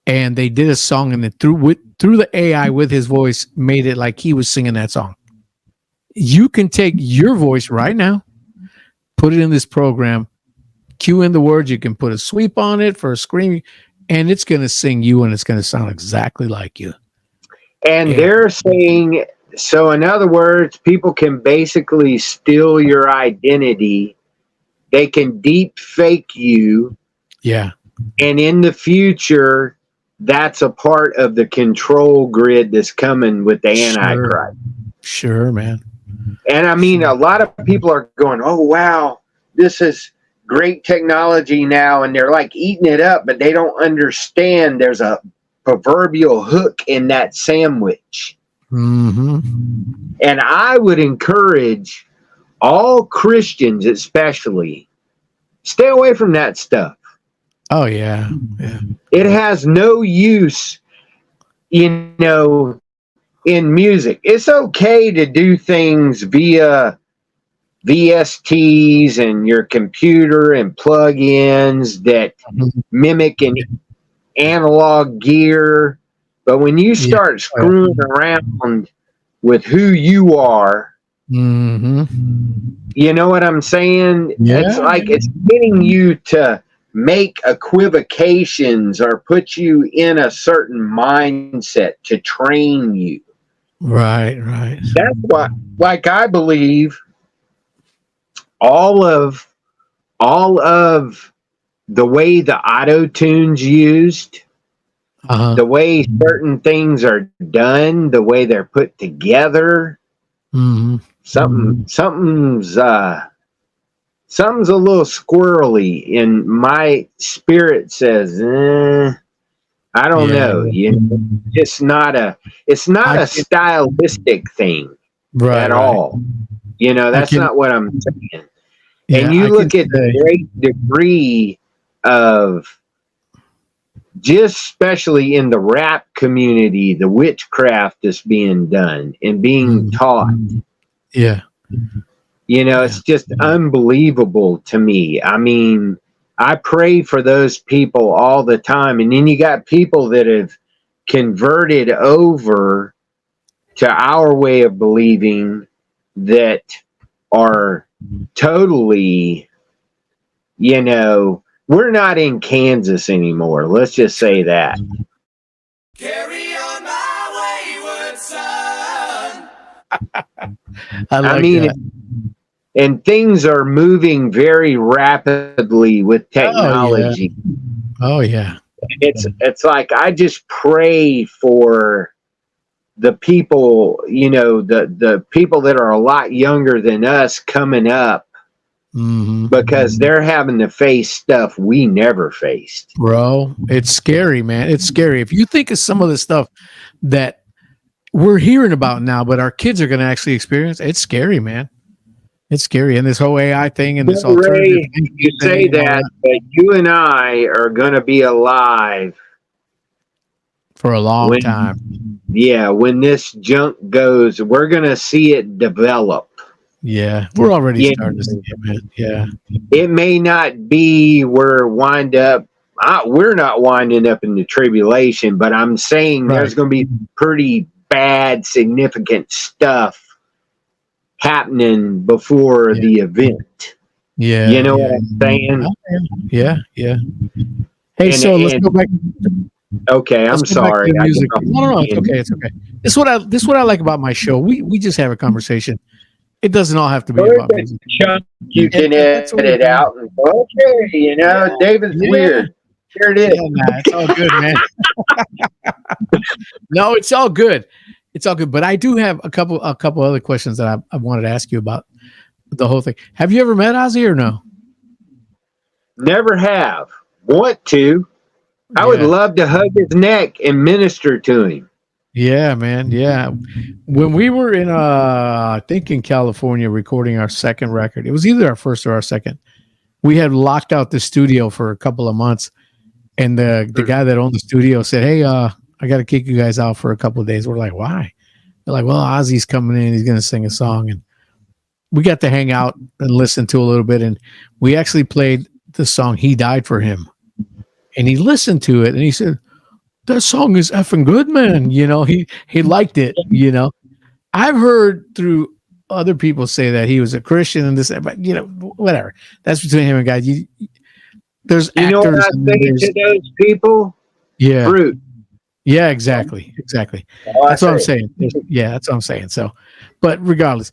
and they did a song and then through the AI with his voice, made it like he was singing that song. You can take your voice right now, put it in this program, cue in the words, you can put a sweep on it for a scream, and it's going to sing you and it's going to sound exactly like you. And they're saying, so in other words, people can basically steal your identity. They can deep fake you. Yeah. And in the future, that's a part of the control grid that's coming with the Antichrist. Sure, man. And I mean, a lot of people are going, oh, wow, this is great technology now. And they're like eating it up, but they don't understand there's a proverbial hook in that sandwich. Mm-hmm. And I would encourage all Christians, especially, stay away from that stuff. Oh, yeah. Yeah. It has no use, you know, in music. It's okay to do things via VSTs and your computer and plug-ins that mimic an analog gear. But when you start screwing around with who you are. Mm-hmm. You know what I'm saying? Yeah. It's like it's getting you to make equivocations or put you in a certain mindset to train you. Right. That's what, like, I believe all of the way the auto-tune's used, the way certain things are done, the way they're put together, something's a little squirrely, and my spirit says, I don't know. It's not a stylistic thing at all. That's not what I'm saying. And you look at the great degree of, just especially in the rap community, the witchcraft that's being done and being taught. Yeah. It's just unbelievable to me. I mean, I pray for those people all the time. And then you got people that have converted over to our way of believing that are totally, we're not in Kansas anymore. Let's just say that. Carry on my wayward son. I mean, that. And things are moving very rapidly with technology. Oh yeah. It's like, I just pray for the people, the people that are a lot younger than us coming up, because they're having to face stuff we never faced. Bro, it's scary, man. It's scary. If you think of some of the stuff that we're hearing about now, but our kids are going to actually experience, it's scary, man. It's scary. And this whole AI thing and this alternative Ray, you say that, but you and I are going to be alive for a long time. Yeah, when this junk goes, we're going to see it develop. Yeah, we're already starting to see it, man. Yeah. It may not be we're not winding up in the tribulation, but I'm saying there's going to be pretty bad, significant stuff happening before the event. Yeah. You know what I'm saying? Yeah. Hey, let's go back. Okay, I'm sorry. No, it's okay. It's okay. This is what I like about my show. We just have a conversation. It doesn't all have to be about music. You can edit it out. And, okay, David's weird. Here it is. Yeah, it's all good, man. No, it's all good. It's all good. But I do have a couple other questions that I wanted to ask you about the whole thing. Have you ever met Ozzy or no? Never have. Want to. I would love to hug his neck and minister to him. Yeah, man. Yeah. When we were I think in California recording our second record, it was either our first or our second. We had locked out the studio for a couple of months. And the guy that owned the studio said, "Hey, I got to kick you guys out for a couple of days." We're like, "Why?" They're like, "Well, Ozzy's coming in. He's going to sing a song." And we got to hang out and listen to a little bit. And we actually played the song "He Died for Him." And he listened to it and he said, "That song is effing good, man." He liked it. I've heard through other people say that he was a Christian and this, but whatever. That's between him and God. There's actors. You know what I say to those people? Yeah. Fruit. Yeah, exactly. That's what I'm saying. Yeah, that's what I'm saying. So, but regardless,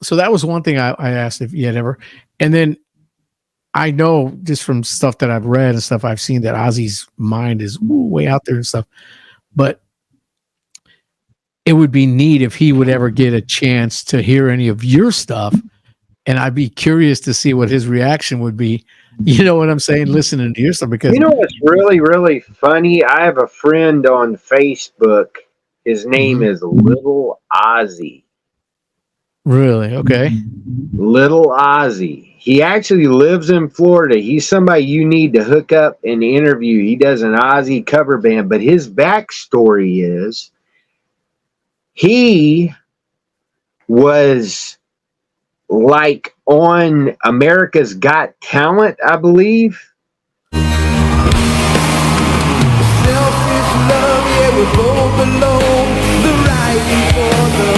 so that was one thing I asked if you had ever, and then I know just from stuff that I've read and stuff I've seen that Ozzy's mind is way out there and stuff, but it would be neat if he would ever get a chance to hear any of your stuff. And I'd be curious to see what his reaction would be. You know what I'm saying? Listening to your stuff, because what's really, really funny? I have a friend on Facebook. His name is Little Ozzy. Really? Okay. Little Ozzy. He actually lives in Florida. He's somebody you need to hook up and interview. He does an Ozzy cover band, but his backstory is he was like on America's Got Talent, I believe. Selfish love, yeah, we both belong. The right for the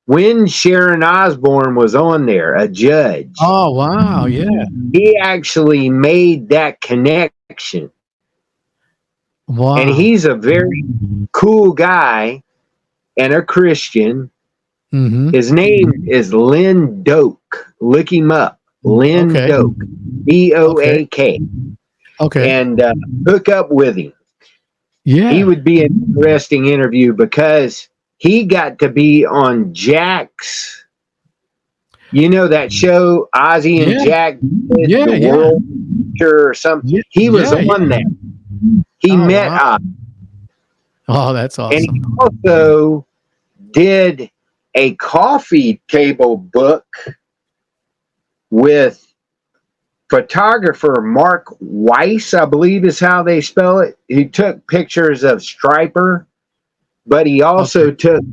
when Sharon Osbourne was on there, a judge. Oh, wow. Yeah. He actually made that connection. Wow. And he's a very cool guy and a Christian. Mm-hmm. His name is Lynn Doak. Look him up. Lynn Doak. Doak. Okay. And hook up with him. Yeah. He would be an interesting interview because he got to be on Jack's, you know, that show Ozzy and Jack did, the World Tour or something. He was on that. He met Ozzy. Oh, that's awesome. And he also did a coffee table book with photographer Mark Weiss, I believe is how they spell it. He took pictures of Striper, but he also took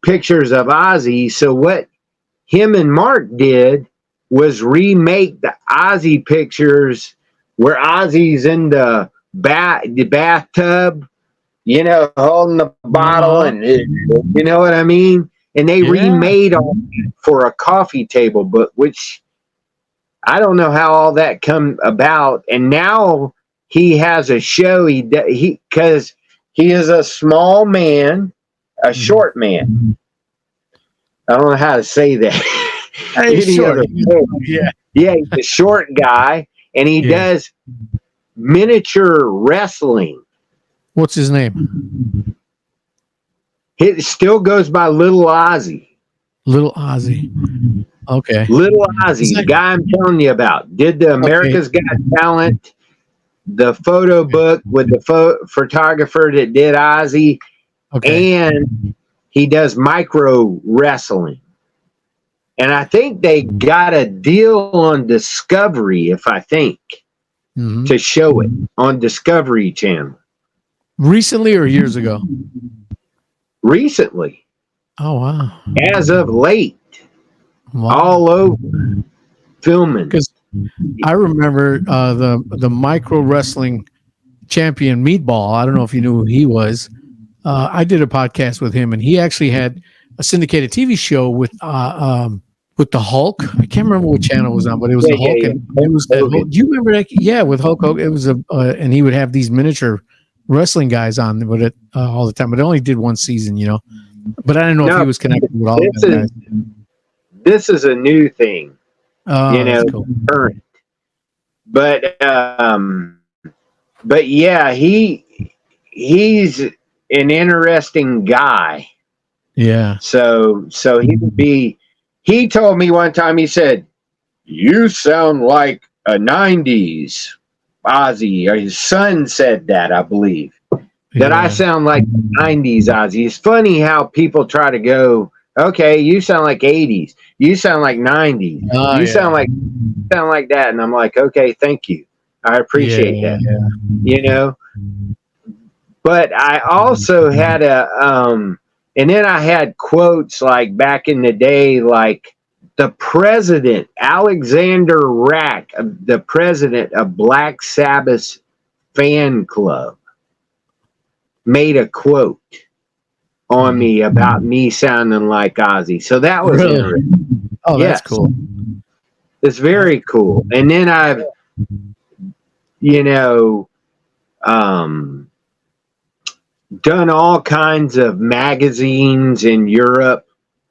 pictures of Ozzy. So what him and Mark did was remake the Ozzy pictures where Ozzy's in the bathtub, you know, holding the bottle, and you know what I mean? And they remade all that for a coffee table book, which I don't know how all that come about. And now he has a show. Because he is a small man, a short man. I don't know how to say that. Hey, short. Yeah, he's a short guy, and he does miniature wrestling. What's his name? It still goes by Little Ozzy. Little Ozzy. Okay. Little Ozzy, the guy I'm telling you about, did the America's Got Talent, the photo book with the photographer that did Ozzy, and he does micro wrestling. And I think they got a deal on Discovery, to show it on Discovery Channel. Recently or years ago? Recently. Oh, wow. As of late. Wow. All over filming. Because I remember the micro wrestling champion Meatball. I don't know if you knew who he was. I did a podcast with him, and he actually had a syndicated TV show with the Hulk. I can't remember what channel it was on, but it was the Hulk. And it was do you remember that? Yeah, with Hulk Hogan. It was and he would have these miniature wrestling guys on with it all the time. But it only did one season, you know. But I don't know if he was connected with all of them guys. This is a new thing, you know, current. But yeah, he's an interesting guy. Yeah. So he would be. He told me one time. He said, "You sound like a '90s Ozzy." Or his son said that, I believe, that I sound like '90s Ozzy. It's funny how people try to go. Okay, you sound like '80s. You sound like '90s. You sound like that, and I'm like, okay, thank you. I appreciate that. Yeah. You know. But I also had and then I had quotes like back in the day, like the president, Alexander Rack, the president of Black Sabbath fan club, made a quote on me about me sounding like Ozzy. So that was interesting. Oh, that's cool. It's very cool. And then I've, you know, done all kinds of magazines in Europe,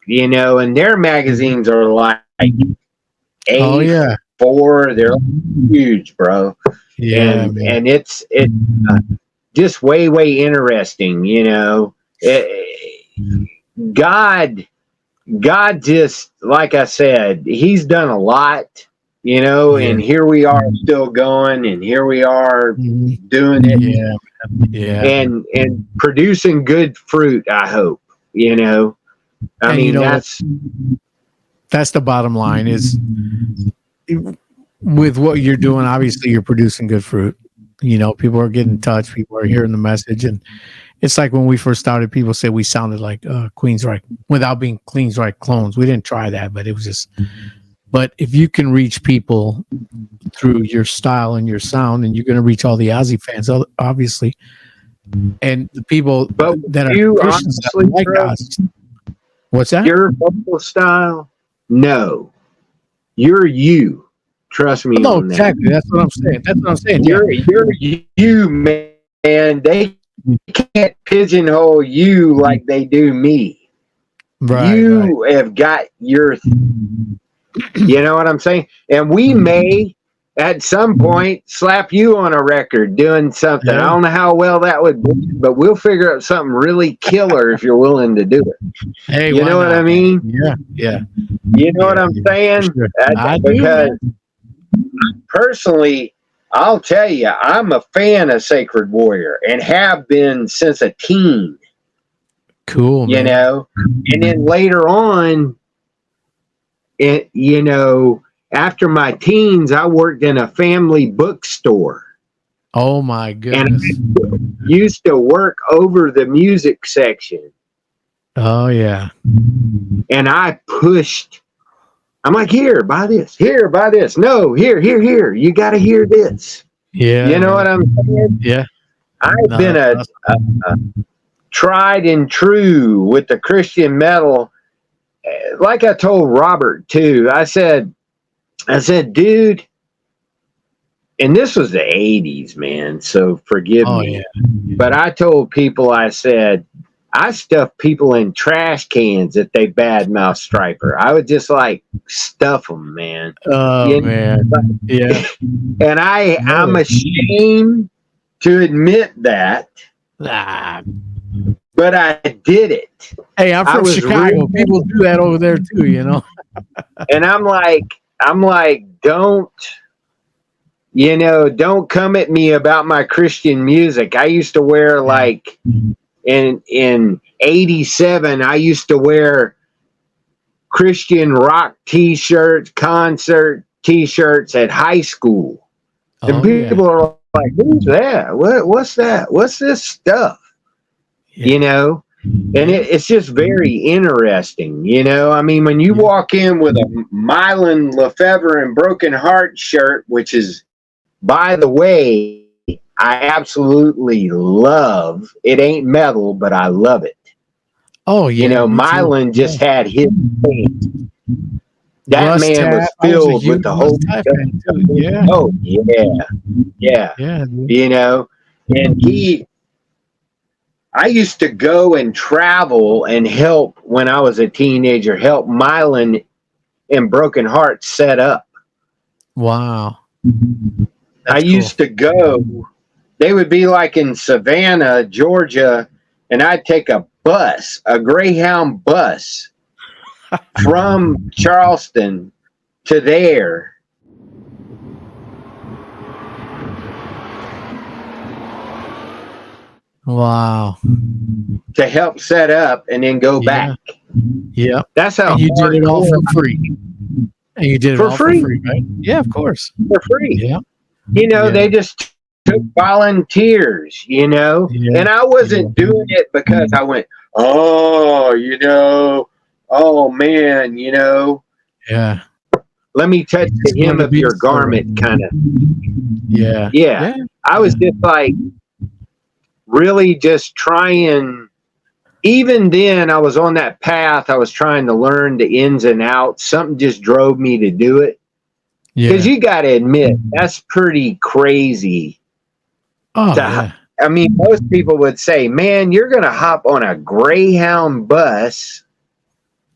you know, and their magazines are like A4. They're huge, bro. Yeah, and it's just way interesting, you know. God just, like I said, he's done a lot, you know, and here we are still going, and here we are doing it. And producing good fruit, I hope, you know. I mean, you know, that's the bottom line is with what you're doing, obviously you're producing good fruit. You know, people are getting in touch, people are hearing the message, and it's like when we first started, people said we sounded like Queensryche without being Queensryche clones. We didn't try that, but it was just. But if you can reach people through your style and your sound, and you're going to reach all the Ozzy fans, obviously, and the people that are Christians that like us. What's that? Your vocal style? No. You're you. Trust me No, on that. exactly. That's what I'm saying. That's what I'm saying. You're you, man. They can't pigeonhole you like they do me. You have got your, you know what I'm saying? And we may at some point slap you on a record doing something. I don't know how well that would be, but we'll figure out something really killer if you're willing to do it. Hey, you know what I mean? Yeah. You know what I'm saying? Sure. Because personally, I'll tell you, I'm a fan of Sacred Warrior and have been since a teen. Cool, you know, and then later on, after my teens, I worked in a family bookstore. Oh my goodness! And I used to work over the music section. Oh yeah. And I pushed. I'm like, here, buy this. Here, buy this. No, here. You got to hear this. Yeah. You know what I'm saying? Yeah. I've been a tried and true with the Christian metal. Like I told Robert too, I said, dude, and this was the 80s, man, so forgive me. Yeah. But I told people, I said, I stuff people in trash cans if they badmouth Striper. I would just like stuff them, man. Oh, man. Yeah. And I'm ashamed to admit that. But I did it. Hey, I'm from Chicago. People do that over there too, you know. And I'm like, don't come at me about my Christian music. I used to wear like in 87, I used to wear Christian rock t-shirts, concert t-shirts at high school. And people are like, who's that? What's that? What's this stuff? You know? And it's just very interesting, you know. I mean, when you walk in with a Mylan Lefebvre and Broken Heart shirt, which is, by the way, I absolutely love. It ain't metal, but I love it. Oh yeah, you know, Mylan just had his thing. That Russ man was filled with the whole. Yeah. Oh yeah. You know, and I used to go and travel and help when I was a teenager, help Mylan and Broken Heart set up. Wow. I used to go, they would be like in Savannah, Georgia, and I'd take a bus, a Greyhound bus from Charleston to there. Wow. To help set up and then go back. Yeah. That's how. And you did it all for free. And you did it all for free, right? Yeah, of course. For free. Yeah. You know, they just took volunteers, you know, and I wasn't doing it because I went, oh, you know, oh man, you know. Yeah. Let me touch the hem of your garment, kind of. Yeah. I was just like, really just trying. Even then, I was on that path. I was trying to learn the ins and outs. Something just drove me to do it. Because you got to admit, that's pretty crazy. I mean, most people would say, man, you're going to hop on a Greyhound bus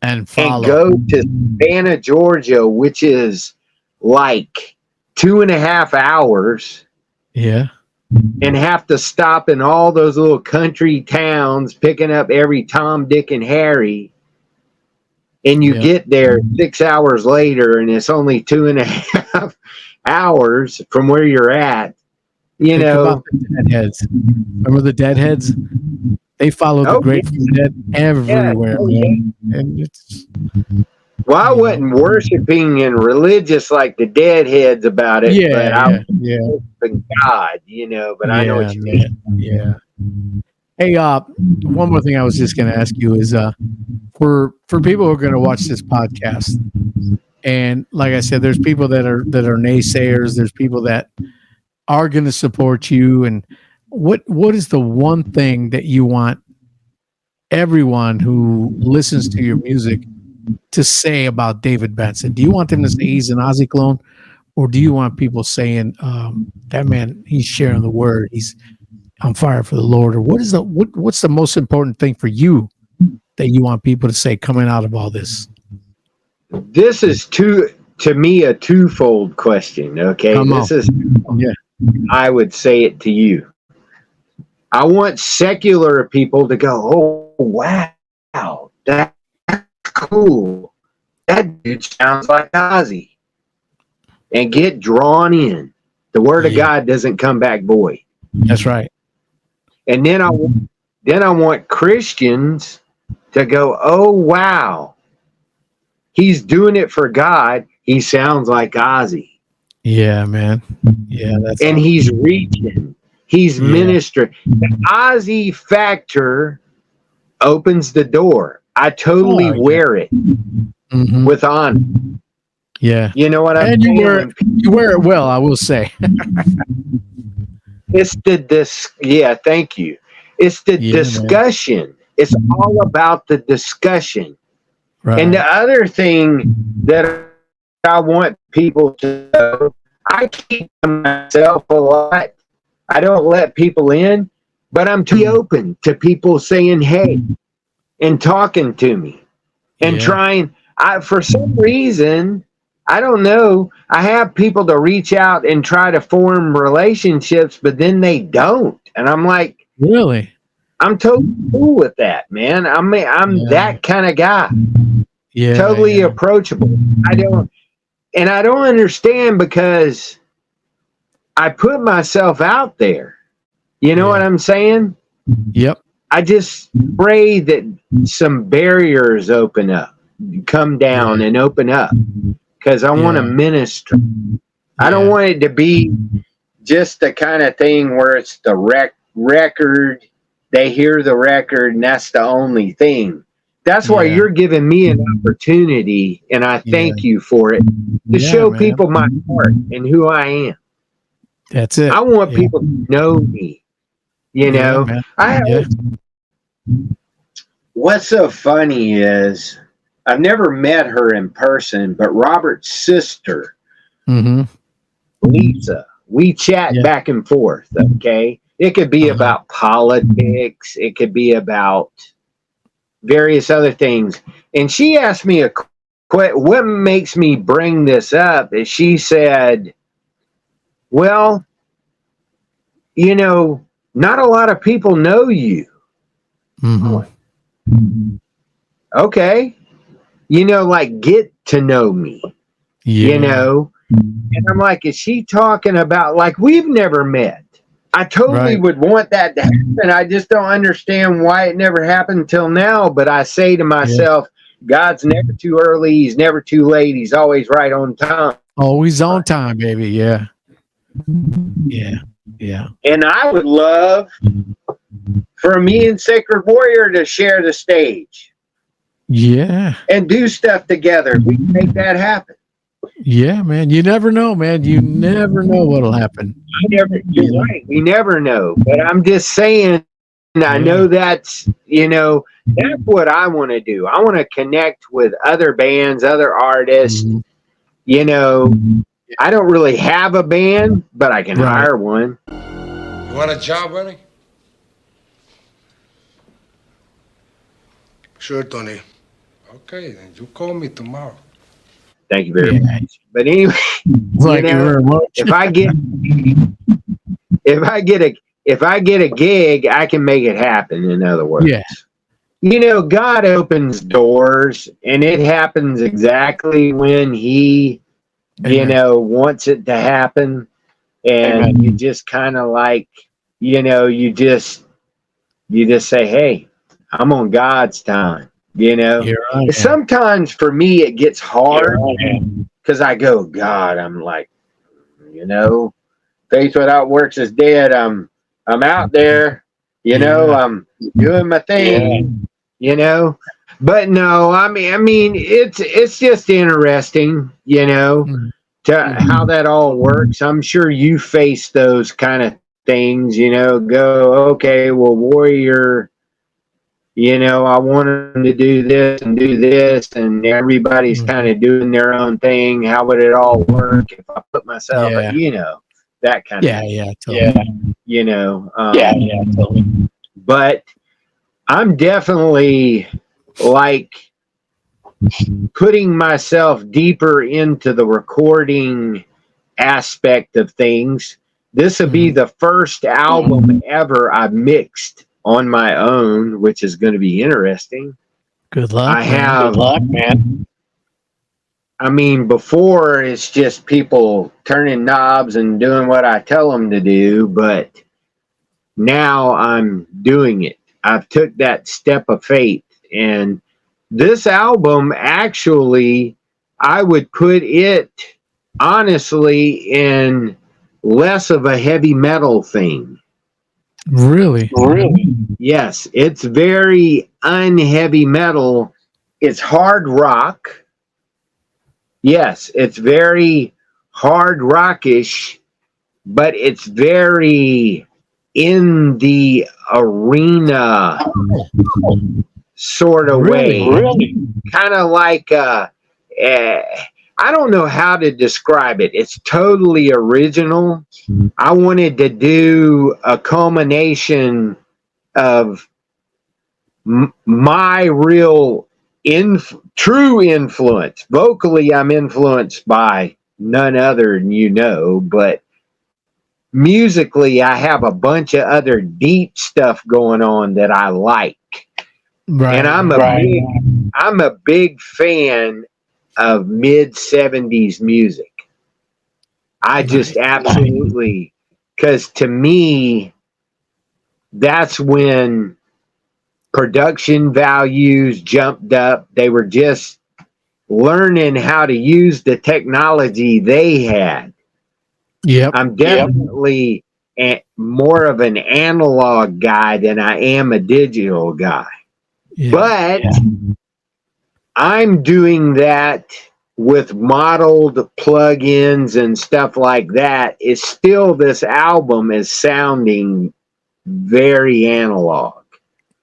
and go to Savannah, Georgia, which is like 2.5 hours. Yeah. And have to stop in all those little country towns, picking up every Tom, Dick, and Harry. And you get there 6 hours later, and it's only 2.5 hours from where you're at. You know, about the Deadheads. Remember the Deadheads? They follow the Grateful Dead everywhere. And it's. Well, I wasn't worshiping and religious like the Deadheads about it, but I was worshiping God, you know, but I know what you mean. Yeah. Hey, one more thing I was just going to ask you is for people who are going to watch this podcast, and like I said, there's people that are naysayers, there's people that are going to support you, and what is the one thing that you want everyone who listens to your music to say about David Benson? Do you want them to say he's an Ozzy clone, or do you want people saying that man, he's sharing the word, he's on fire for the Lord? Or what's the most important thing for you that you want people to say coming out of all this? This is to me a twofold question. Okay, I would say it to you. I want secular people to go, oh wow, that's cool. That dude sounds like Ozzy, and get drawn in. The word of God doesn't come back void. That's right. And then I want Christians to go, oh wow, he's doing it for God. He sounds like Ozzy. Yeah, man. Yeah, and he's reaching. He's ministering. The Ozzy factor opens the door. I totally wear it with honor. Yeah. You know what I'm saying? You wear it well, I will say. It's thank you. It's the discussion. Man. It's all about the discussion. Right. And the other thing that I want people to know, I keep myself a lot. I don't let people in, but I'm too open to people saying, hey, and talking to me and trying. For some reason, I don't know, I have people to reach out and try to form relationships, but then they don't. And I'm like, really? I'm totally cool with that, man. I'm that kind of guy. Yeah. Totally approachable. I don't understand, because I put myself out there. You know what I'm saying? Yep. I just pray that some barriers come down and open up, because I want to minister. I don't want it to be just the kind of thing where it's the record, they hear the record, and that's the only thing. That's why you're giving me an opportunity, and I thank you for it, to show people my heart and who I am. That's it. I want people to know me. You know, what's so funny is I've never met her in person, but Robert's sister, Lisa, we chat back and forth. Okay. It could be about politics. It could be about various other things. And she asked me what makes me bring this up is she said, well, you know, not a lot of people know you. Okay. You know, like, get to know me. You know? And I'm like, is she talking about, like, we've never met? I totally would want that to happen. I just don't understand why it never happened until now. But I say to myself, God's never too early. He's never too late. He's always right on time. Always on time, baby. Yeah. Yeah. Yeah. And I would love for me and Sacred Warrior to share the stage. Yeah. And do stuff together. We can make that happen. Yeah, man. You never know, man. You never know what'll happen. You're right. We never know. But I'm just saying, I know that's, you know, that's what I want to do. I want to connect with other bands, other artists. You know, I don't really have a band, but I can hire one. You want a job, Ernie? Sure, Tony. Okay, then you call me tomorrow. Thank you very much. But anyway, if I get a gig, I can make it happen. In other words, you know, God opens doors, and it happens exactly when He, you know, wants it to happen. And you just kind of like, you know, you just say, hey, I'm on God's time. You know, sometimes for me it gets hard because I go, God, I'm like, you know, faith without works is dead. I'm out there, you know, I'm doing my thing, you know. But no, I mean, it's just interesting, you know, to how that all works. I'm sure you face those kind of things, you know. Go, okay, well, Warrior, you know, I want them to do this and do this, and everybody's kind of doing their own thing. How would it all work if I put myself, you know, that kind of thing. Totally. You know, totally. But I'm definitely like putting myself deeper into the recording aspect of things. This will be the first album ever I mixed on my own, which is going to be interesting. Good luck. Good luck, man. I mean, before it's just people turning knobs and doing what I tell them to do, but now I'm doing it. I've took that step of faith, and this album actually, I would put it honestly in less of a heavy metal thing. Really? Yes, it's very unheavy metal. It's hard rock. Yes, it's very hard rockish, but it's very in the arena sort of way. Kind of like I don't know how to describe it. It's totally original. I wanted to do a culmination of my real true influence. Vocally, I'm influenced by none other than you know, but musically, I have a bunch of other deep stuff going on that I like. Right. And I'm a big fan of mid-70s music. I just absolutely, because to me, that's when production values jumped up. They were just learning how to use the technology they had. Yep. I'm definitely more of an analog guy than I am a digital guy. But I'm doing that with modeled plugins and stuff like that. It's still, this album is sounding very analog.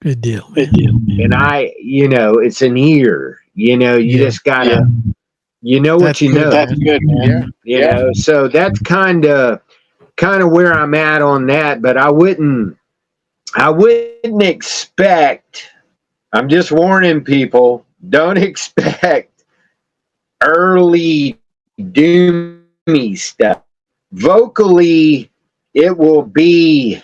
Good deal. And you know, it's an ear. You know, you just gotta, you know what you know. That's good, man. You know, so that's kind of where I'm at on that. But I wouldn't expect. I'm just warning people, don't expect early doomy stuff. Vocally, it will be,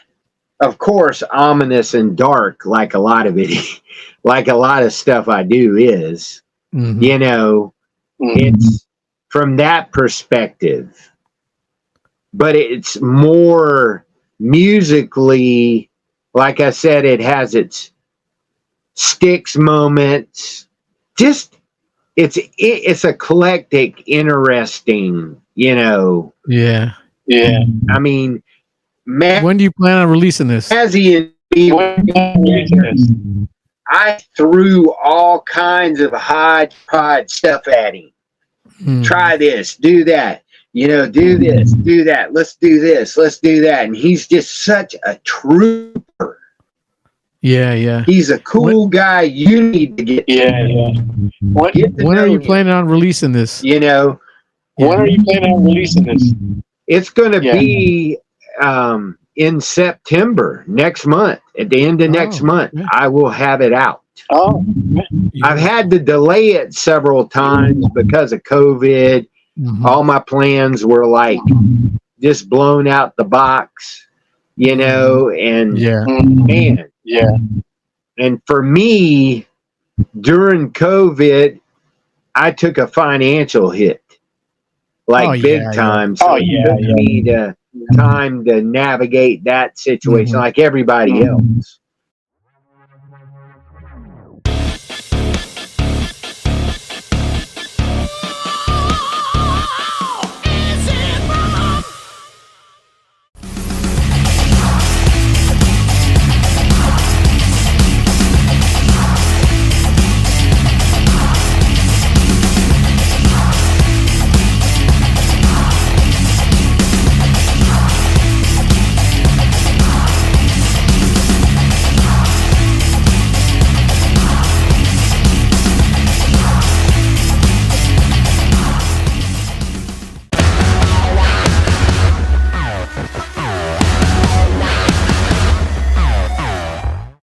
of course, ominous and dark, like a lot of it, like a lot of stuff I do is. You know, it's from that perspective. But it's more musically, like I said, it has its sticks moments. Just it's eclectic, interesting, you know. Yeah. I mean, when do you plan on releasing this? I threw all kinds of hodgepodge stuff at him. Try this, do that, you know, do this, do that. Let's do this, let's do that. And he's just such a trooper. Yeah. He's a cool guy. You need to get. When are you planning on releasing this? You know, when are you planning on releasing this? It's going to be in September, next month. At the end of next month, I will have it out. I've had to delay it several times because of COVID. All my plans were like just blown out the box, you know, and man. And for me, during COVID, I took a financial hit, like big time. So it took me time to navigate that situation like everybody else.